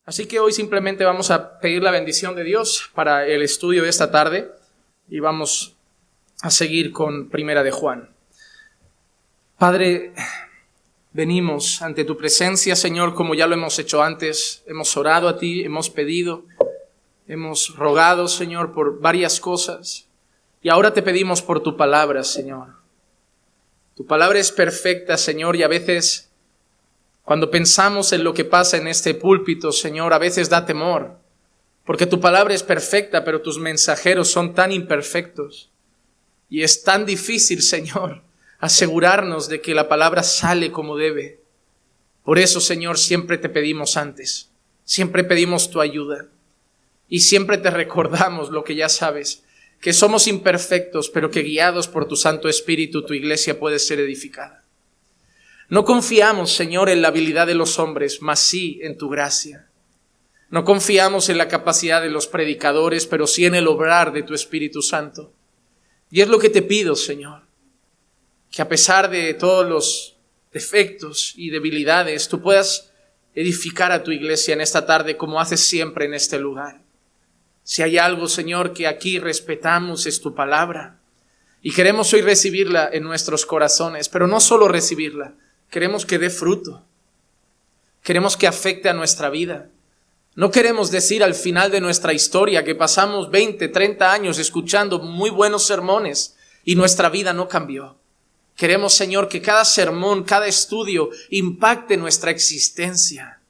Así que hoy simplemente vamos a pedir la bendición de Dios para el estudio de esta tarde y vamos a seguir con Primera de Juan. Padre, venimos ante tu presencia, Señor, como ya lo hemos hecho antes. Hemos orado a ti, hemos pedido, hemos rogado, Señor, por varias cosas. Y ahora te pedimos por tu palabra, Señor. Tu palabra es perfecta, Señor, y a veces cuando pensamos en lo que pasa en este púlpito, Señor, a veces da temor, porque tu palabra es perfecta, pero tus mensajeros son tan imperfectos. Y es tan difícil, Señor, asegurarnos de que la palabra sale como debe. Por eso, Señor, siempre te pedimos antes, siempre pedimos tu ayuda y siempre te recordamos lo que ya sabes, que somos imperfectos, pero que guiados por tu Santo Espíritu, tu iglesia puede ser edificada. No confiamos, Señor, en la habilidad de los hombres, mas sí en tu gracia. No confiamos en la capacidad de los predicadores, pero sí en el obrar de tu Espíritu Santo. Y es lo que te pido, Señor, que a pesar de todos los defectos y debilidades, tú puedas edificar a tu iglesia en esta tarde como haces siempre en este lugar. Si hay algo, Señor, que aquí respetamos es tu palabra. Y queremos hoy recibirla en nuestros corazones, pero no solo recibirla, queremos que dé fruto. Queremos que afecte a nuestra vida. No queremos decir al final de nuestra historia que pasamos 20, 30 años escuchando muy buenos sermones y nuestra vida no cambió. Queremos, Señor, que cada sermón, cada estudio impacte nuestra existencia.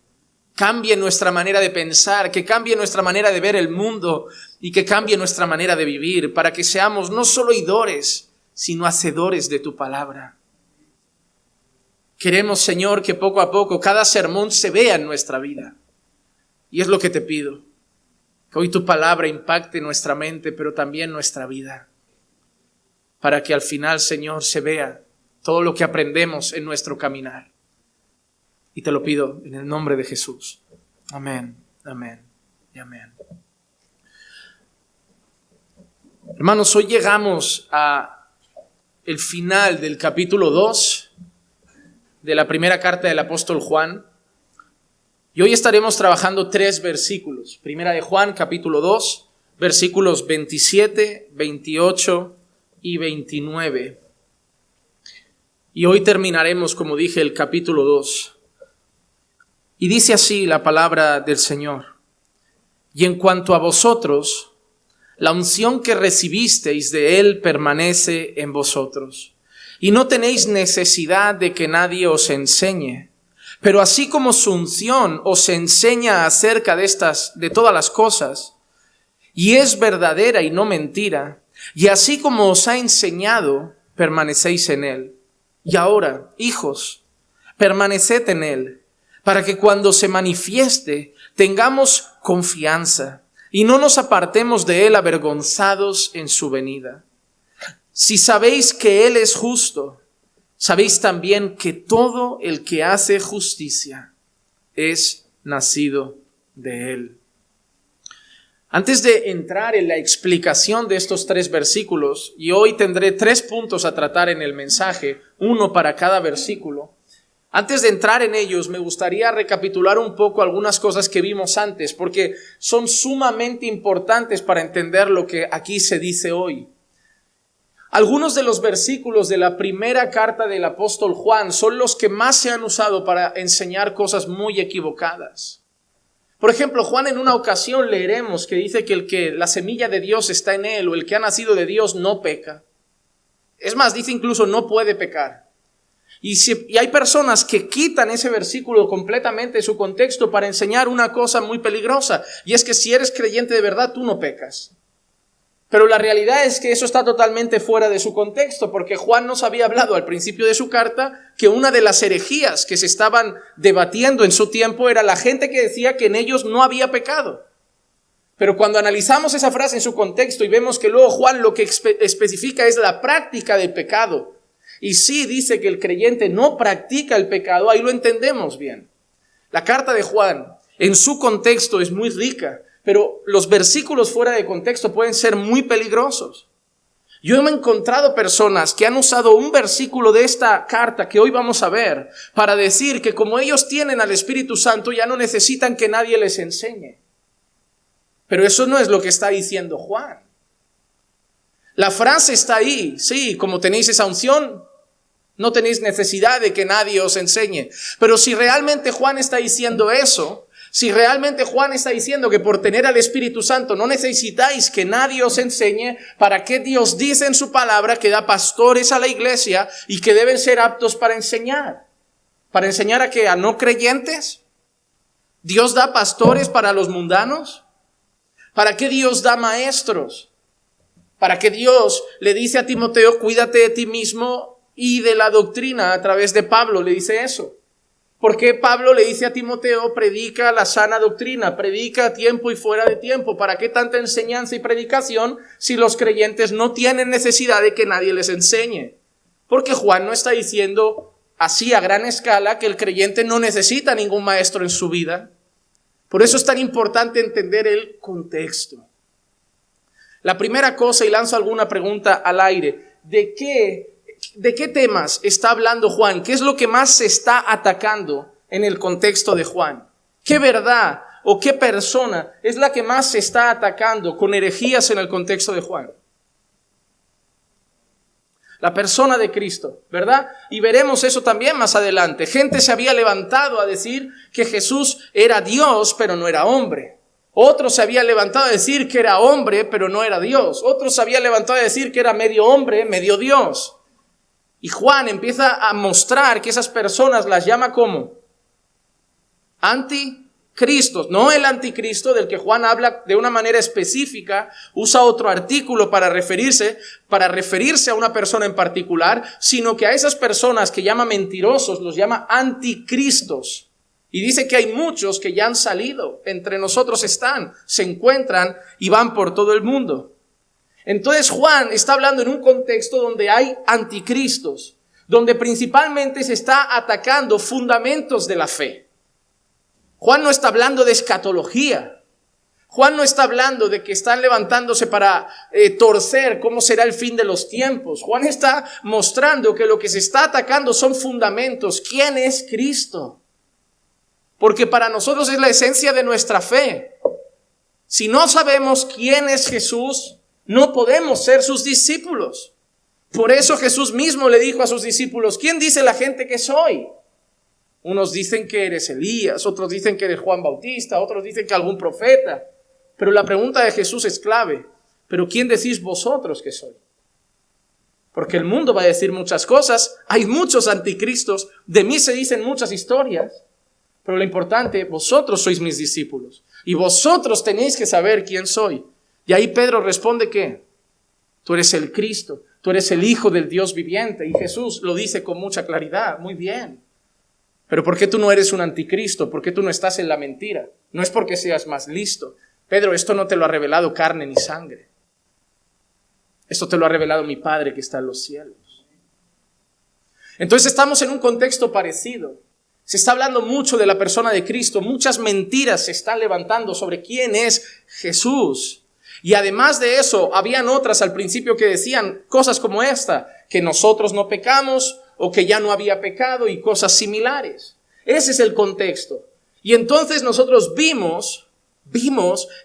Cambie nuestra manera de pensar, que cambie nuestra manera de ver el mundo y que cambie nuestra manera de vivir para que seamos no solo oidores, sino hacedores de tu palabra. Queremos, Señor, que poco a poco cada sermón se vea en nuestra vida. Y es lo que te pido, que hoy tu palabra impacte nuestra mente, pero también nuestra vida. Para que al final, Señor, se vea todo lo que aprendemos en nuestro caminar. Y te lo pido en el nombre de Jesús. Amén, amén y amén. Hermanos, hoy llegamos a el final del capítulo 2 de la primera carta del apóstol Juan. Y hoy estaremos trabajando 3 versículos. Primera de Juan, capítulo 2, versículos 27, 28 y 29. Y hoy terminaremos, como dije, el capítulo 2. Y dice así la palabra del Señor. Y en cuanto a vosotros, la unción que recibisteis de Él permanece en vosotros. Y no tenéis necesidad de que nadie os enseñe. Pero así como su unción os enseña acerca de todas las cosas, y es verdadera y no mentira, y así como os ha enseñado, permanecéis en Él. Y ahora, hijos, permaneced en Él, para que cuando se manifieste tengamos confianza y no nos apartemos de Él avergonzados en su venida. Si sabéis que Él es justo, sabéis también que todo el que hace justicia es nacido de Él. Antes de entrar en la explicación de estos 3 versículos, y hoy tendré 3 puntos a tratar en el mensaje, uno para cada versículo. Antes de entrar en ellos, me gustaría recapitular un poco algunas cosas que vimos antes, porque son sumamente importantes para entender lo que aquí se dice hoy. Algunos de los versículos de la primera carta del apóstol Juan son los que más se han usado para enseñar cosas muy equivocadas. Por ejemplo, Juan en una ocasión leeremos que dice que el que la semilla de Dios está en él o el que ha nacido de Dios no peca. Es más, dice incluso no puede pecar. Y hay personas que quitan ese versículo completamente de su contexto para enseñar una cosa muy peligrosa. Y es que si eres creyente de verdad, tú no pecas. Pero la realidad es que eso está totalmente fuera de su contexto, porque Juan nos había hablado al principio de su carta que una de las herejías que se estaban debatiendo en su tiempo era la gente que decía que en ellos no había pecado. Pero cuando analizamos esa frase en su contexto y vemos que luego Juan lo que especifica es la práctica del pecado, y sí dice que el creyente no practica el pecado, ahí lo entendemos bien. La carta de Juan en su contexto es muy rica, pero los versículos fuera de contexto pueden ser muy peligrosos. Yo me he encontrado personas que han usado un versículo de esta carta que hoy vamos a ver para decir que como ellos tienen al Espíritu Santo ya no necesitan que nadie les enseñe. Pero eso no es lo que está diciendo Juan. La frase está ahí, sí, como tenéis esa unción, no tenéis necesidad de que nadie os enseñe. Pero si realmente Juan está diciendo eso, si realmente Juan está diciendo que por tener al Espíritu Santo no necesitáis que nadie os enseñe, ¿para qué Dios dice en su palabra que da pastores a la iglesia y que deben ser aptos para enseñar? ¿Para enseñar a qué? ¿A no creyentes? ¿Dios da pastores para los mundanos? ¿Para qué Dios da maestros? ¿Para qué Dios le dice a Timoteo, cuídate de ti mismo y de la doctrina? A través de Pablo le dice eso. ¿Por qué Pablo le dice a Timoteo, predica la sana doctrina, predica a tiempo y fuera de tiempo? ¿Para qué tanta enseñanza y predicación si los creyentes no tienen necesidad de que nadie les enseñe? Porque Juan no está diciendo así a gran escala que el creyente no necesita ningún maestro en su vida. Por eso es tan importante entender el contexto. La primera cosa, y lanzo alguna pregunta al aire, ¿de qué temas está hablando Juan? ¿Qué es lo que más se está atacando en el contexto de Juan? ¿Qué verdad o qué persona es la que más se está atacando con herejías en el contexto de Juan? La persona de Cristo, ¿verdad? Y veremos eso también más adelante. Gente se había levantado a decir que Jesús era Dios, pero no era hombre. Otros se habían levantado a decir que era hombre, pero no era Dios. Otros se habían levantado a decir que era medio hombre, medio Dios. Y Juan empieza a mostrar que esas personas las llama como anticristos. No el anticristo del que Juan habla de una manera específica, usa otro artículo para referirse a una persona en particular, sino que a esas personas que llama mentirosos los llama anticristos. Y dice que hay muchos que ya han salido, entre nosotros están, se encuentran y van por todo el mundo. Entonces Juan está hablando en un contexto donde hay anticristos, donde principalmente se está atacando fundamentos de la fe. Juan no está hablando de escatología. Juan no está hablando de que están levantándose para torcer cómo será el fin de los tiempos. Juan está mostrando que lo que se está atacando son fundamentos. ¿Quién es Cristo? Porque para nosotros es la esencia de nuestra fe. Si no sabemos quién es Jesús, no podemos ser sus discípulos. Por eso Jesús mismo le dijo a sus discípulos, ¿quién dice la gente que soy? Unos dicen que eres Elías, otros dicen que eres Juan Bautista, otros dicen que algún profeta. Pero la pregunta de Jesús es clave. ¿Pero quién decís vosotros que soy? Porque el mundo va a decir muchas cosas. Hay muchos anticristos. De mí se dicen muchas historias. Pero lo importante, vosotros sois mis discípulos. Y vosotros tenéis que saber quién soy. Y ahí Pedro responde que tú eres el Cristo. Tú eres el Hijo del Dios viviente. Y Jesús lo dice con mucha claridad. Muy bien. Pero ¿por qué tú no eres un anticristo? ¿Por qué tú no estás en la mentira? No es porque seas más listo. Pedro, esto no te lo ha revelado carne ni sangre. Esto te lo ha revelado mi Padre que está en los cielos. Entonces estamos en un contexto parecido. Se está hablando mucho de la persona de Cristo. Muchas mentiras se están levantando sobre quién es Jesús. Y además de eso, habían otras al principio que decían cosas como esta, que nosotros no pecamos o que ya no había pecado y cosas similares. Ese es el contexto. Y entonces nosotros vimos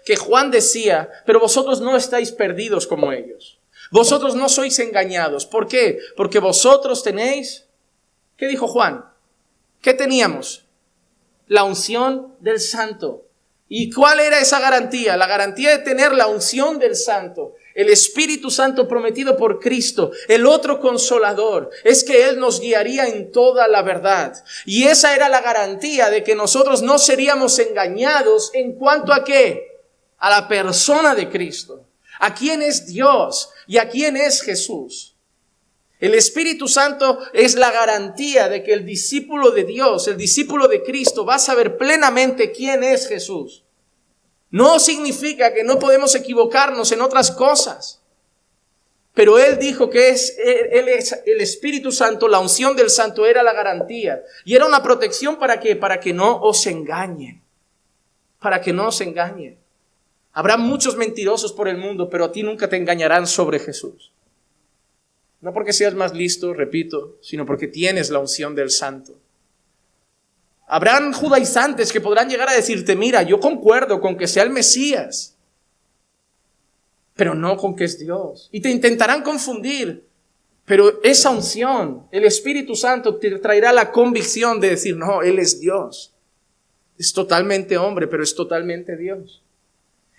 que Juan decía, pero vosotros no estáis perdidos como ellos. Vosotros no sois engañados. ¿Por qué? Porque vosotros tenéis, ¿qué dijo Juan? ¿Qué teníamos? La unción del Santo. ¿Y cuál era esa garantía? La garantía de tener la unción del Santo, el Espíritu Santo prometido por Cristo, el otro consolador, es que Él nos guiaría en toda la verdad. Y esa era la garantía de que nosotros no seríamos engañados en cuanto a ¿qué? A la persona de Cristo, a quién es Dios y a quién es Jesús. El Espíritu Santo es la garantía de que el discípulo de Dios, el discípulo de Cristo, va a saber plenamente quién es Jesús. No significa que no podemos equivocarnos en otras cosas. Pero Él dijo que Él es el Espíritu Santo, la unción del Santo era la garantía. Y era una protección ¿para qué? Para que no os engañen. Para que no os engañen. Habrá muchos mentirosos por el mundo, pero a ti nunca te engañarán sobre Jesús. No porque seas más listo, repito, sino porque tienes la unción del Santo. Habrán judaizantes que podrán llegar a decirte, mira, yo concuerdo con que sea el Mesías, pero no con que es Dios. Y te intentarán confundir, pero esa unción, el Espíritu Santo te traerá la convicción de decir, no, Él es Dios. Es totalmente hombre, pero es totalmente Dios.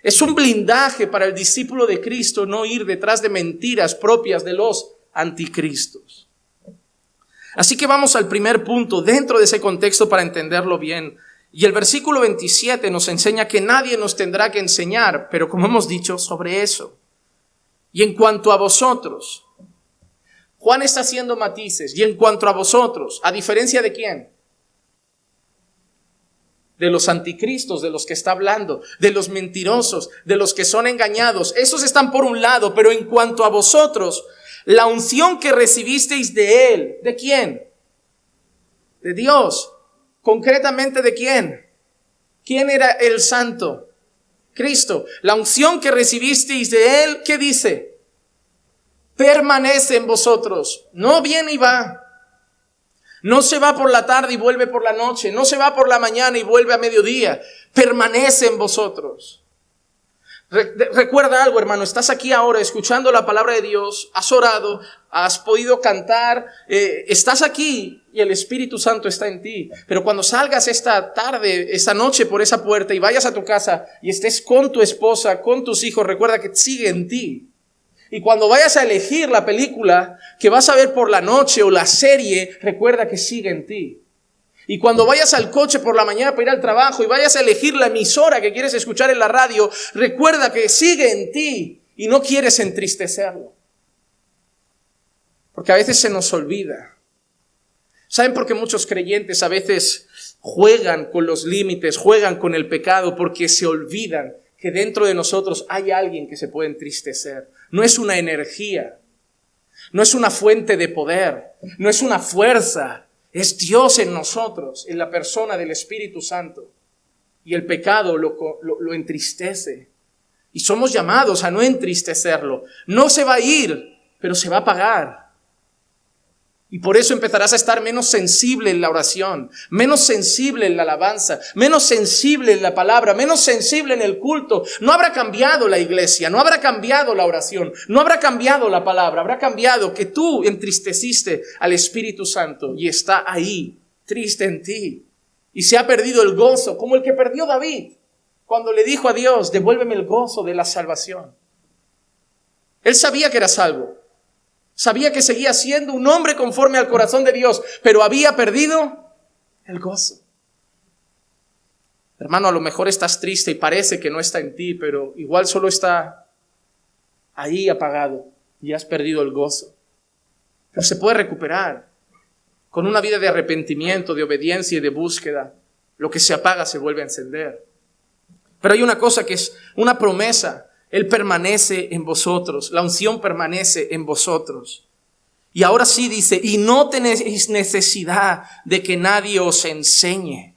Es un blindaje para el discípulo de Cristo no ir detrás de mentiras propias de los anticristos. Así que vamos al primer punto dentro de ese contexto para entenderlo bien. Y el versículo 27 nos enseña que nadie nos tendrá que enseñar, pero como hemos dicho, sobre eso. Y en cuanto a vosotros, Juan está haciendo matices. Y en cuanto a vosotros, ¿a diferencia de quién? De los anticristos, de los que está hablando, de los mentirosos, de los que son engañados. Esos están por un lado, pero en cuanto a vosotros, la unción que recibisteis de Él, ¿de quién? De Dios. Concretamente, ¿de quién? ¿Quién era el santo? Cristo. La unción que recibisteis de Él, ¿qué dice? Permanece en vosotros. No viene y va. No se va por la tarde y vuelve por la noche. No se va por la mañana y vuelve a mediodía. Permanece en vosotros. Recuerda algo, hermano. Estás aquí ahora escuchando la palabra de Dios. Has orado, has podido cantar. Estás aquí y el Espíritu Santo está en ti. Pero cuando salgas esta tarde, esta noche por esa puerta y vayas a tu casa y estés con tu esposa, con tus hijos, recuerda que sigue en ti. Y cuando vayas a elegir la película que vas a ver por la noche o la serie, recuerda que sigue en ti. Y cuando vayas al coche por la mañana para ir al trabajo y vayas a elegir la emisora que quieres escuchar en la radio, recuerda que sigue en ti y no quieres entristecerlo. Porque a veces se nos olvida. ¿Saben por qué muchos creyentes a veces juegan con los límites, juegan con el pecado? Porque se olvidan que dentro de nosotros hay alguien que se puede entristecer. No es una energía, no es una fuente de poder, no es una fuerza, es Dios en nosotros, en la persona del Espíritu Santo. Y el pecado lo entristece. Y somos llamados a no entristecerlo. No se va a ir, pero se va a apagar. Y por eso empezarás a estar menos sensible en la oración, menos sensible en la alabanza, menos sensible en la palabra, menos sensible en el culto. No habrá cambiado la iglesia, no habrá cambiado la oración, no habrá cambiado la palabra, habrá cambiado que tú entristeciste al Espíritu Santo y está ahí, triste en ti. Y se ha perdido el gozo, como el que perdió David, cuando le dijo a Dios, devuélveme el gozo de la salvación. Él sabía que era salvo. Sabía que seguía siendo un hombre conforme al corazón de Dios, pero había perdido el gozo. Hermano, a lo mejor estás triste y parece que no está en ti, pero igual solo está ahí apagado y has perdido el gozo. Pero se puede recuperar con una vida de arrepentimiento, de obediencia y de búsqueda. Lo que se apaga se vuelve a encender. Pero hay una cosa que es una promesa. Él permanece en vosotros, la unción permanece en vosotros. Y ahora sí dice, y no tenéis necesidad de que nadie os enseñe.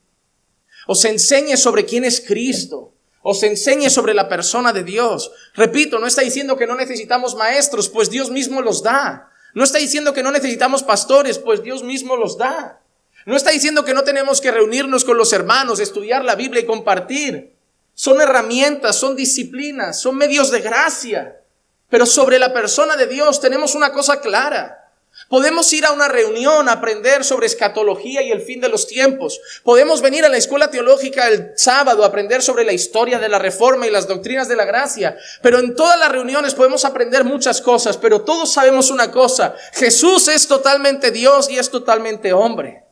Os enseñe sobre quién es Cristo, os enseñe sobre la persona de Dios. Repito, no está diciendo que no necesitamos maestros, pues Dios mismo los da. No está diciendo que no necesitamos pastores, pues Dios mismo los da. No está diciendo que no tenemos que reunirnos con los hermanos, estudiar la Biblia y compartir. Son herramientas, son disciplinas, son medios de gracia. Pero sobre la persona de Dios tenemos una cosa clara. Podemos ir a una reunión a aprender sobre escatología y el fin de los tiempos. Podemos venir a la escuela teológica el sábado a aprender sobre la historia de la Reforma y las doctrinas de la gracia. Pero en todas las reuniones podemos aprender muchas cosas, pero todos sabemos una cosa. Jesús es totalmente Dios y es totalmente hombre.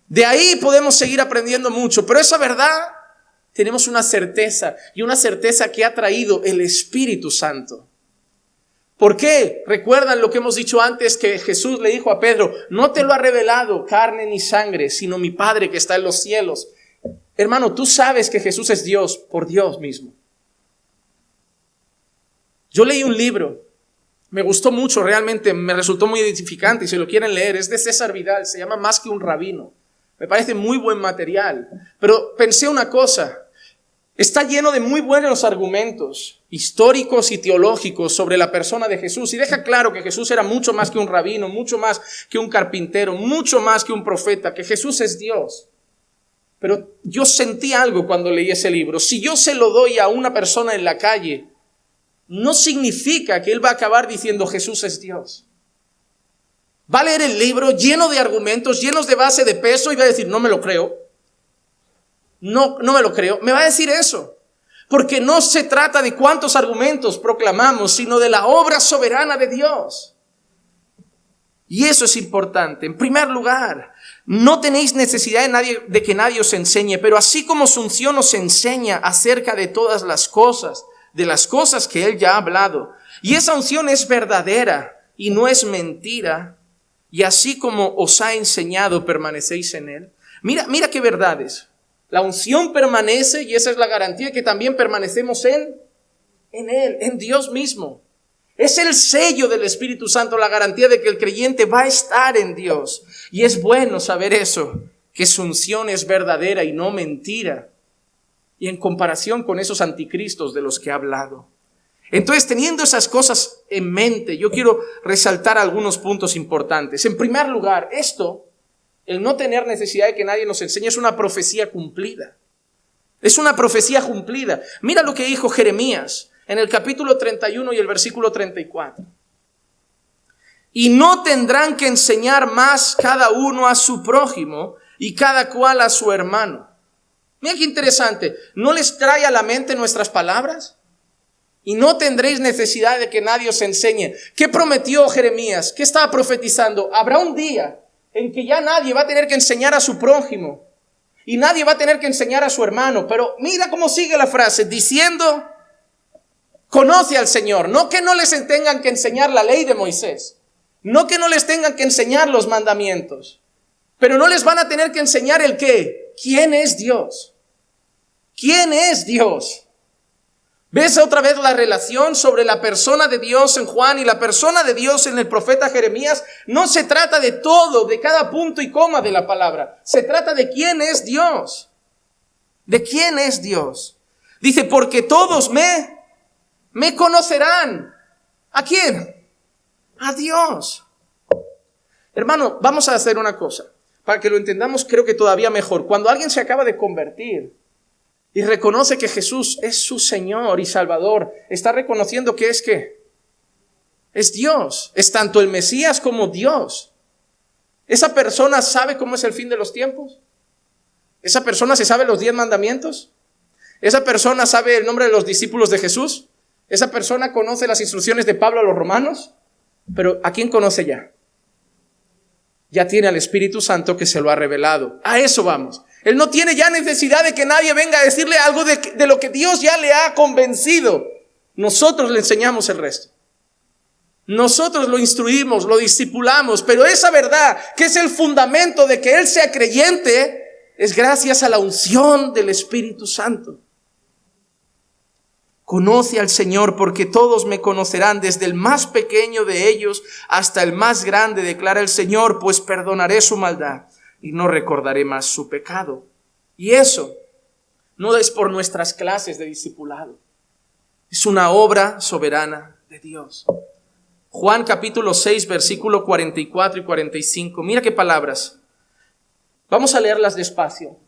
De ahí podemos seguir aprendiendo mucho, pero esa verdad tenemos una certeza, y una certeza que ha traído el Espíritu Santo. ¿Por qué? Recuerdan lo que hemos dicho antes, que Jesús le dijo a Pedro, no te lo ha revelado carne ni sangre, sino mi Padre que está en los cielos. Hermano, tú sabes que Jesús es Dios por Dios mismo. Yo leí un libro, me gustó mucho, realmente me resultó muy identificante, y si lo quieren leer, es de César Vidal, se llama Más que un rabino. Me parece muy buen material, pero pensé una cosa, está lleno de muy buenos argumentos históricos y teológicos sobre la persona de Jesús y deja claro que Jesús era mucho más que un rabino, mucho más que un carpintero, mucho más que un profeta, que Jesús es Dios. Pero yo sentí algo cuando leí ese libro. Si yo se lo doy a una persona en la calle, no significa que él va a acabar diciendo Jesús es Dios. Va a leer el libro lleno de argumentos, llenos de base de peso y va a decir, no me lo creo. No me lo creo. Me va a decir eso. Porque no se trata de cuántos argumentos proclamamos, sino de la obra soberana de Dios. Y eso es importante. En primer lugar, no tenéis necesidad de que nadie os enseñe, pero así como su unción os enseña acerca de todas las cosas, de las cosas que Él ya ha hablado, y esa unción es verdadera y no es mentira, y así como os ha enseñado, permanecéis en Él. Mira qué verdades. La unción permanece y esa es la garantía de que también permanecemos en Él, en Dios mismo. Es el sello del Espíritu Santo, la garantía de que el creyente va a estar en Dios. Y es bueno saber eso, que su unción es verdadera y no mentira. Y en comparación con esos anticristos de los que he hablado. Entonces, teniendo esas cosas en mente, yo quiero resaltar algunos puntos importantes. En primer lugar, el no tener necesidad de que nadie nos enseñe, es una profecía cumplida. Es una profecía cumplida. Mira lo que dijo Jeremías en el capítulo 31 y el versículo 34. Y no tendrán que enseñar más cada uno a su prójimo y cada cual a su hermano. Mira qué interesante. ¿No les trae a la mente nuestras palabras? Y no tendréis necesidad de que nadie os enseñe. ¿Qué prometió Jeremías? ¿Qué estaba profetizando? Habrá un día en que ya nadie va a tener que enseñar a su prójimo. Y nadie va a tener que enseñar a su hermano. Pero mira cómo sigue la frase, diciendo, conoce al Señor. No que no les tengan que enseñar la ley de Moisés. No que no les tengan que enseñar los mandamientos. Pero no les van a tener que enseñar el qué. ¿Quién es Dios? ¿Quién es Dios? ¿Ves otra vez la relación sobre la persona de Dios en Juan y la persona de Dios en el profeta Jeremías? No se trata de todo, de cada punto y coma de la palabra. Se trata de quién es Dios. ¿De quién es Dios? Dice, porque todos me conocerán. ¿A quién? A Dios. Hermano, vamos a hacer una cosa. Para que lo entendamos, creo que todavía mejor. Cuando alguien se acaba de convertir y reconoce que Jesús es su Señor y Salvador, está reconociendo que es ¿qué? Es Dios. Es tanto el Mesías como Dios. ¿Esa persona sabe cómo es el fin de los tiempos? ¿Esa persona se sabe los 10 mandamientos? ¿Esa persona sabe el nombre de los discípulos de Jesús? ¿Esa persona conoce las instrucciones de Pablo a los romanos? Pero ¿a quién conoce ya? Ya tiene al Espíritu Santo que se lo ha revelado. A eso vamos. Él no tiene ya necesidad de que nadie venga a decirle algo de lo que Dios ya le ha convencido. Nosotros le enseñamos el resto. Nosotros lo instruimos, lo discipulamos, pero esa verdad que es el fundamento de que Él sea creyente es gracias a la unción del Espíritu Santo. Conoce al Señor porque todos me conocerán, desde el más pequeño de ellos hasta el más grande, declara el Señor, pues perdonaré su maldad y no recordaré más su pecado. Y eso no es por nuestras clases de discipulado. Es una obra soberana de Dios. Juan capítulo 6, versículo 44 y 45. Mira qué palabras. Vamos a leerlas despacio.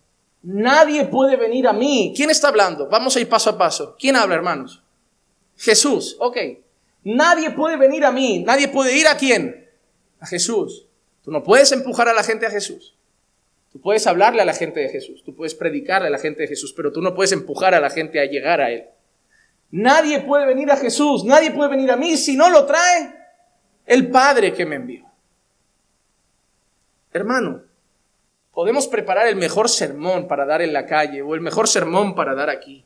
Nadie puede venir a mí. ¿Quién está hablando? Vamos a ir paso a paso. ¿Quién habla, hermanos? Jesús. Ok. Nadie puede venir a mí. Nadie puede ir ¿a quién? A Jesús. Tú no puedes empujar a la gente a Jesús. Tú puedes hablarle a la gente de Jesús. Tú puedes predicarle a la gente de Jesús. Pero tú no puedes empujar a la gente a llegar a Él. Nadie puede venir a Jesús. Nadie puede venir a mí si no lo trae el Padre que me envió. Hermano, podemos preparar el mejor sermón para dar en la calle o el mejor sermón para dar aquí.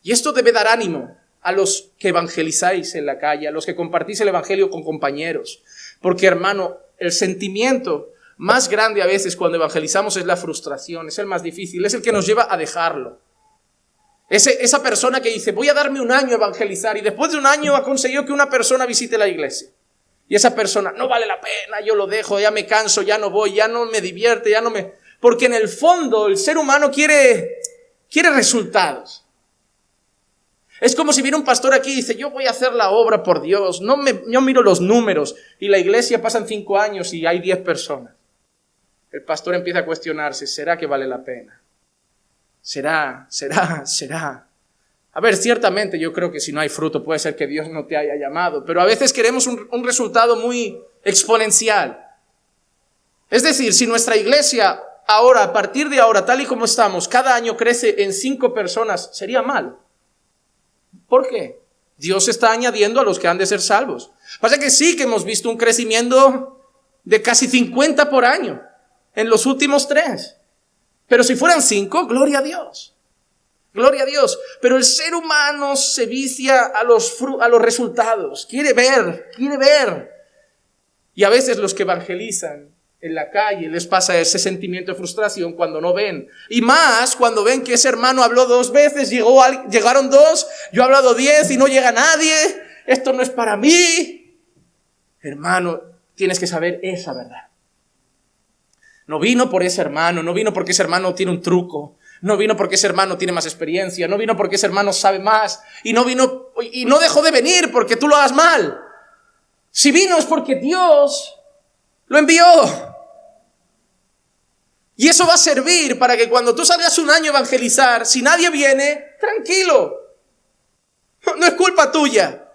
Y esto debe dar ánimo a los que evangelizáis en la calle, a los que compartís el evangelio con compañeros. Porque, hermano, el sentimiento más grande a veces cuando evangelizamos es la frustración, es el más difícil, es el que nos lleva a dejarlo. Esa persona que dice, voy a darme un año a evangelizar y después de un año ha conseguido que una persona visite la iglesia. Y esa persona, no vale la pena, yo lo dejo, ya me canso, ya no voy, ya no me divierte, ya no me... Porque en el fondo el ser humano quiere resultados. Es como si viene un pastor aquí y dice, yo voy a hacer la obra por Dios. Yo miro los números y la iglesia pasan 5 años y hay 10 personas. El pastor empieza a cuestionarse, ¿será que vale la pena? ¿Será? A ver, ciertamente yo creo que si no hay fruto puede ser que Dios no te haya llamado, pero a veces queremos un resultado muy exponencial. Es decir, si nuestra iglesia ahora, a partir de ahora, tal y como estamos, cada año crece en 5 personas, sería mal. ¿Por qué? Dios está añadiendo a los que han de ser salvos. Pasa que sí que hemos visto un crecimiento de casi 50 por año en los últimos 3. Pero si fueran 5, gloria a Dios. Gloria a Dios. Pero el ser humano se vicia a los resultados. Quiere ver. Y a veces los que evangelizan en la calle les pasa ese sentimiento de frustración cuando no ven. Y más cuando ven que ese hermano habló 2 veces, llegaron 2, yo he hablado 10 y no llega nadie. Esto no es para mí. Hermano, tienes que saber esa verdad. No vino por ese hermano, no vino porque ese hermano tiene un truco, no vino porque ese hermano tiene más experiencia, no vino porque ese hermano sabe más, y no dejó de venir porque tú lo hagas mal. Si vino es porque Dios lo envió. Y eso va a servir para que cuando tú salgas un año a evangelizar, si nadie viene, tranquilo. No es culpa tuya.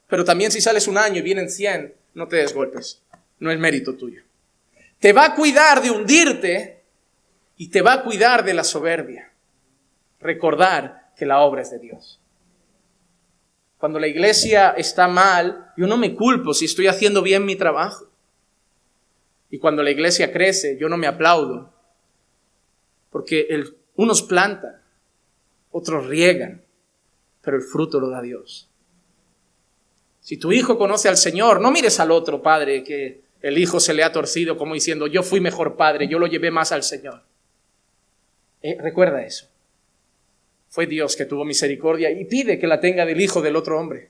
Pero también si sales un año y vienen 100, no te des golpes. No es mérito tuyo. Te va a cuidar de hundirte y te va a cuidar de la soberbia. Recordar que la obra es de Dios. Cuando la iglesia está mal, yo no me culpo si estoy haciendo bien mi trabajo. Y cuando la iglesia crece, yo no me aplaudo. Porque unos plantan, otros riegan, pero el fruto lo da Dios. Si tu hijo conoce al Señor, no mires al otro padre que el hijo se le ha torcido como diciendo, yo fui mejor padre, yo lo llevé más al Señor. Recuerda eso. Fue Dios que tuvo misericordia y pide que la tenga del hijo del otro hombre.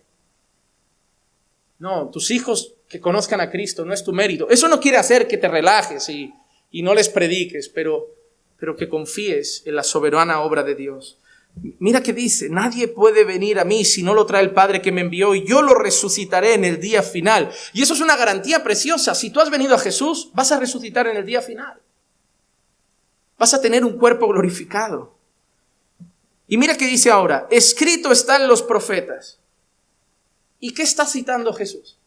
No, tus hijos que conozcan a Cristo no es tu mérito. Eso no quiere hacer que te relajes y no les prediques, pero que confíes en la soberana obra de Dios. Mira que dice, nadie puede venir a mí si no lo trae el Padre que me envió y yo lo resucitaré en el día final. Y eso es una garantía preciosa. Si tú has venido a Jesús, vas a resucitar en el día final. Vas a tener un cuerpo glorificado. Y mira que dice ahora, escrito está en los profetas. ¿Y qué está citando Jesús?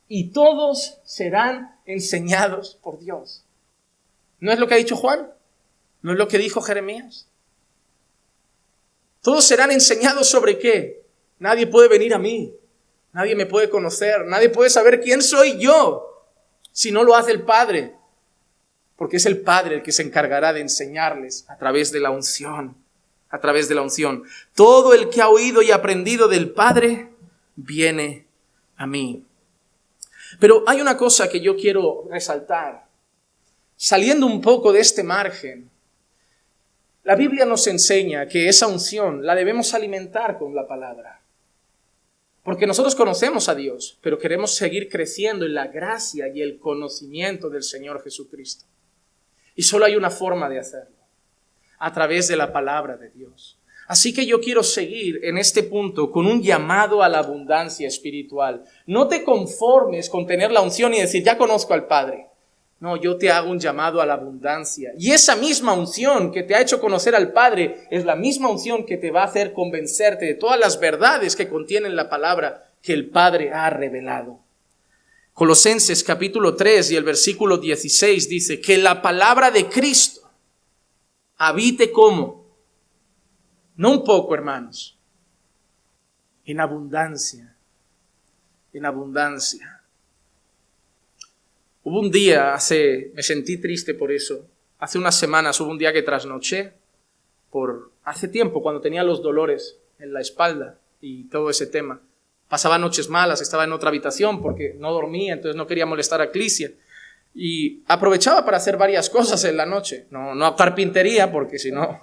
Y todos serán enseñados por Dios. ¿No es lo que ha dicho Juan? ¿No es lo que dijo Jeremías? Todos serán enseñados sobre qué. Nadie puede venir a mí. Nadie me puede conocer. Nadie puede saber quién soy yo si no lo hace el Padre. Porque es el Padre el que se encargará de enseñarles a través de la unción. A través de la unción. Todo el que ha oído y aprendido del Padre viene a mí. Pero hay una cosa que yo quiero resaltar. Saliendo un poco de este margen, la Biblia nos enseña que esa unción la debemos alimentar con la palabra. Porque nosotros conocemos a Dios, pero queremos seguir creciendo en la gracia y el conocimiento del Señor Jesucristo. Y solo hay una forma de hacerlo, a través de la palabra de Dios. Así que yo quiero seguir en este punto con un llamado a la abundancia espiritual. No te conformes con tener la unción y decir, ya conozco al Padre. No, yo te hago un llamado a la abundancia. Y esa misma unción que te ha hecho conocer al Padre es la misma unción que te va a hacer convencerte de todas las verdades que contienen la palabra que el Padre ha revelado. Colosenses capítulo 3 y el versículo 16 dice que la palabra de Cristo habite como, no un poco, hermanos, en abundancia, en abundancia. Hubo un día, me sentí triste por eso, hace unas semanas hubo un día que trasnoché, hace tiempo cuando tenía los dolores en la espalda y todo ese tema. Pasaba noches malas, estaba en otra habitación porque no dormía, entonces no quería molestar a Clicia. Y aprovechaba para hacer varias cosas en la noche, no carpintería porque si no,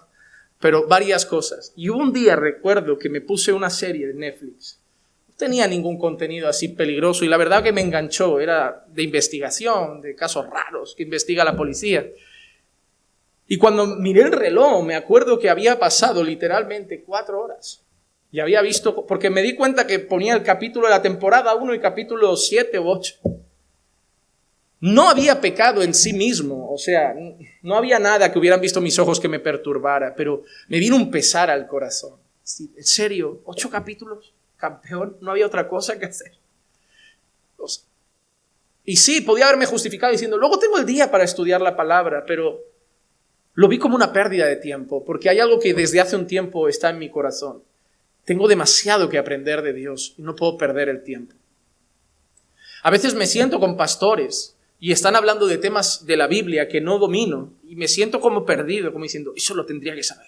pero varias cosas. Y hubo un día, recuerdo, que me puse una serie de Netflix. Tenía ningún contenido así peligroso y la verdad que me enganchó, era de investigación, de casos raros que investiga la policía. Y cuando miré el reloj, me acuerdo que había pasado literalmente 4 horas. Y había visto, porque me di cuenta que ponía el capítulo de la temporada 1 y capítulo 7 u 8. No había pecado en sí mismo, o sea, no había nada que hubieran visto mis ojos que me perturbara, pero me vino un pesar al corazón. Sí, en serio, 8 capítulos, campeón, no había otra cosa que hacer. Y sí, podía haberme justificado diciendo, luego tengo el día para estudiar la palabra, pero lo vi como una pérdida de tiempo, porque hay algo que desde hace un tiempo está en mi corazón. Tengo demasiado que aprender de Dios y no puedo perder el tiempo. A veces me siento con pastores y están hablando de temas de la Biblia que no domino y me siento como perdido, como diciendo, eso lo tendría que saber.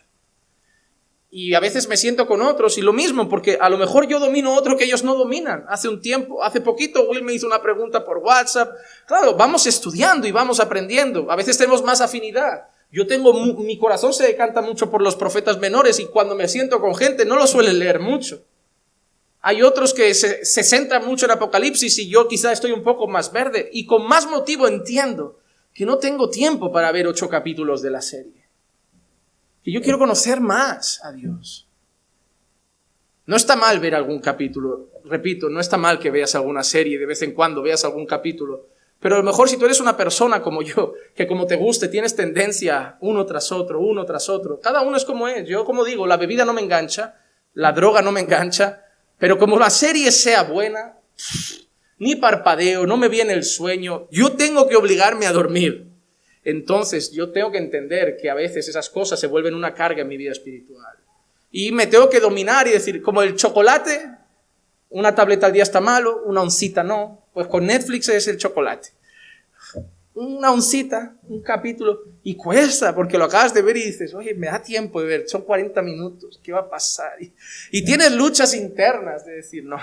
Y a veces me siento con otros y lo mismo, porque a lo mejor yo domino otro que ellos no dominan. Hace poquito Will me hizo una pregunta por WhatsApp. Claro, vamos estudiando y vamos aprendiendo. A veces tenemos más afinidad. Mi corazón se decanta mucho por los profetas menores y cuando me siento con gente no lo suelen leer mucho. Hay otros que se centran mucho en Apocalipsis y yo quizá estoy un poco más verde y con más motivo entiendo que no tengo tiempo para ver 8 capítulos de la serie. Que yo quiero conocer más a Dios. No está mal ver algún capítulo, repito, no está mal que veas alguna serie, de vez en cuando veas algún capítulo, pero a lo mejor si tú eres una persona como yo, que como te guste, tienes tendencia uno tras otro, cada uno es como es. Yo como digo, la bebida no me engancha, la droga no me engancha, pero como la serie sea buena, ni parpadeo, no me viene el sueño, yo tengo que obligarme a dormir. Entonces yo tengo que entender que a veces esas cosas se vuelven una carga en mi vida espiritual. Y me tengo que dominar y decir, como el chocolate, una tableta al día está malo, una oncita no, pues con Netflix es el chocolate. Una oncita, un capítulo, y cuesta, porque lo acabas de ver y dices, oye, me da tiempo de ver, son 40 minutos, ¿qué va a pasar? Y tienes luchas internas de decir, no.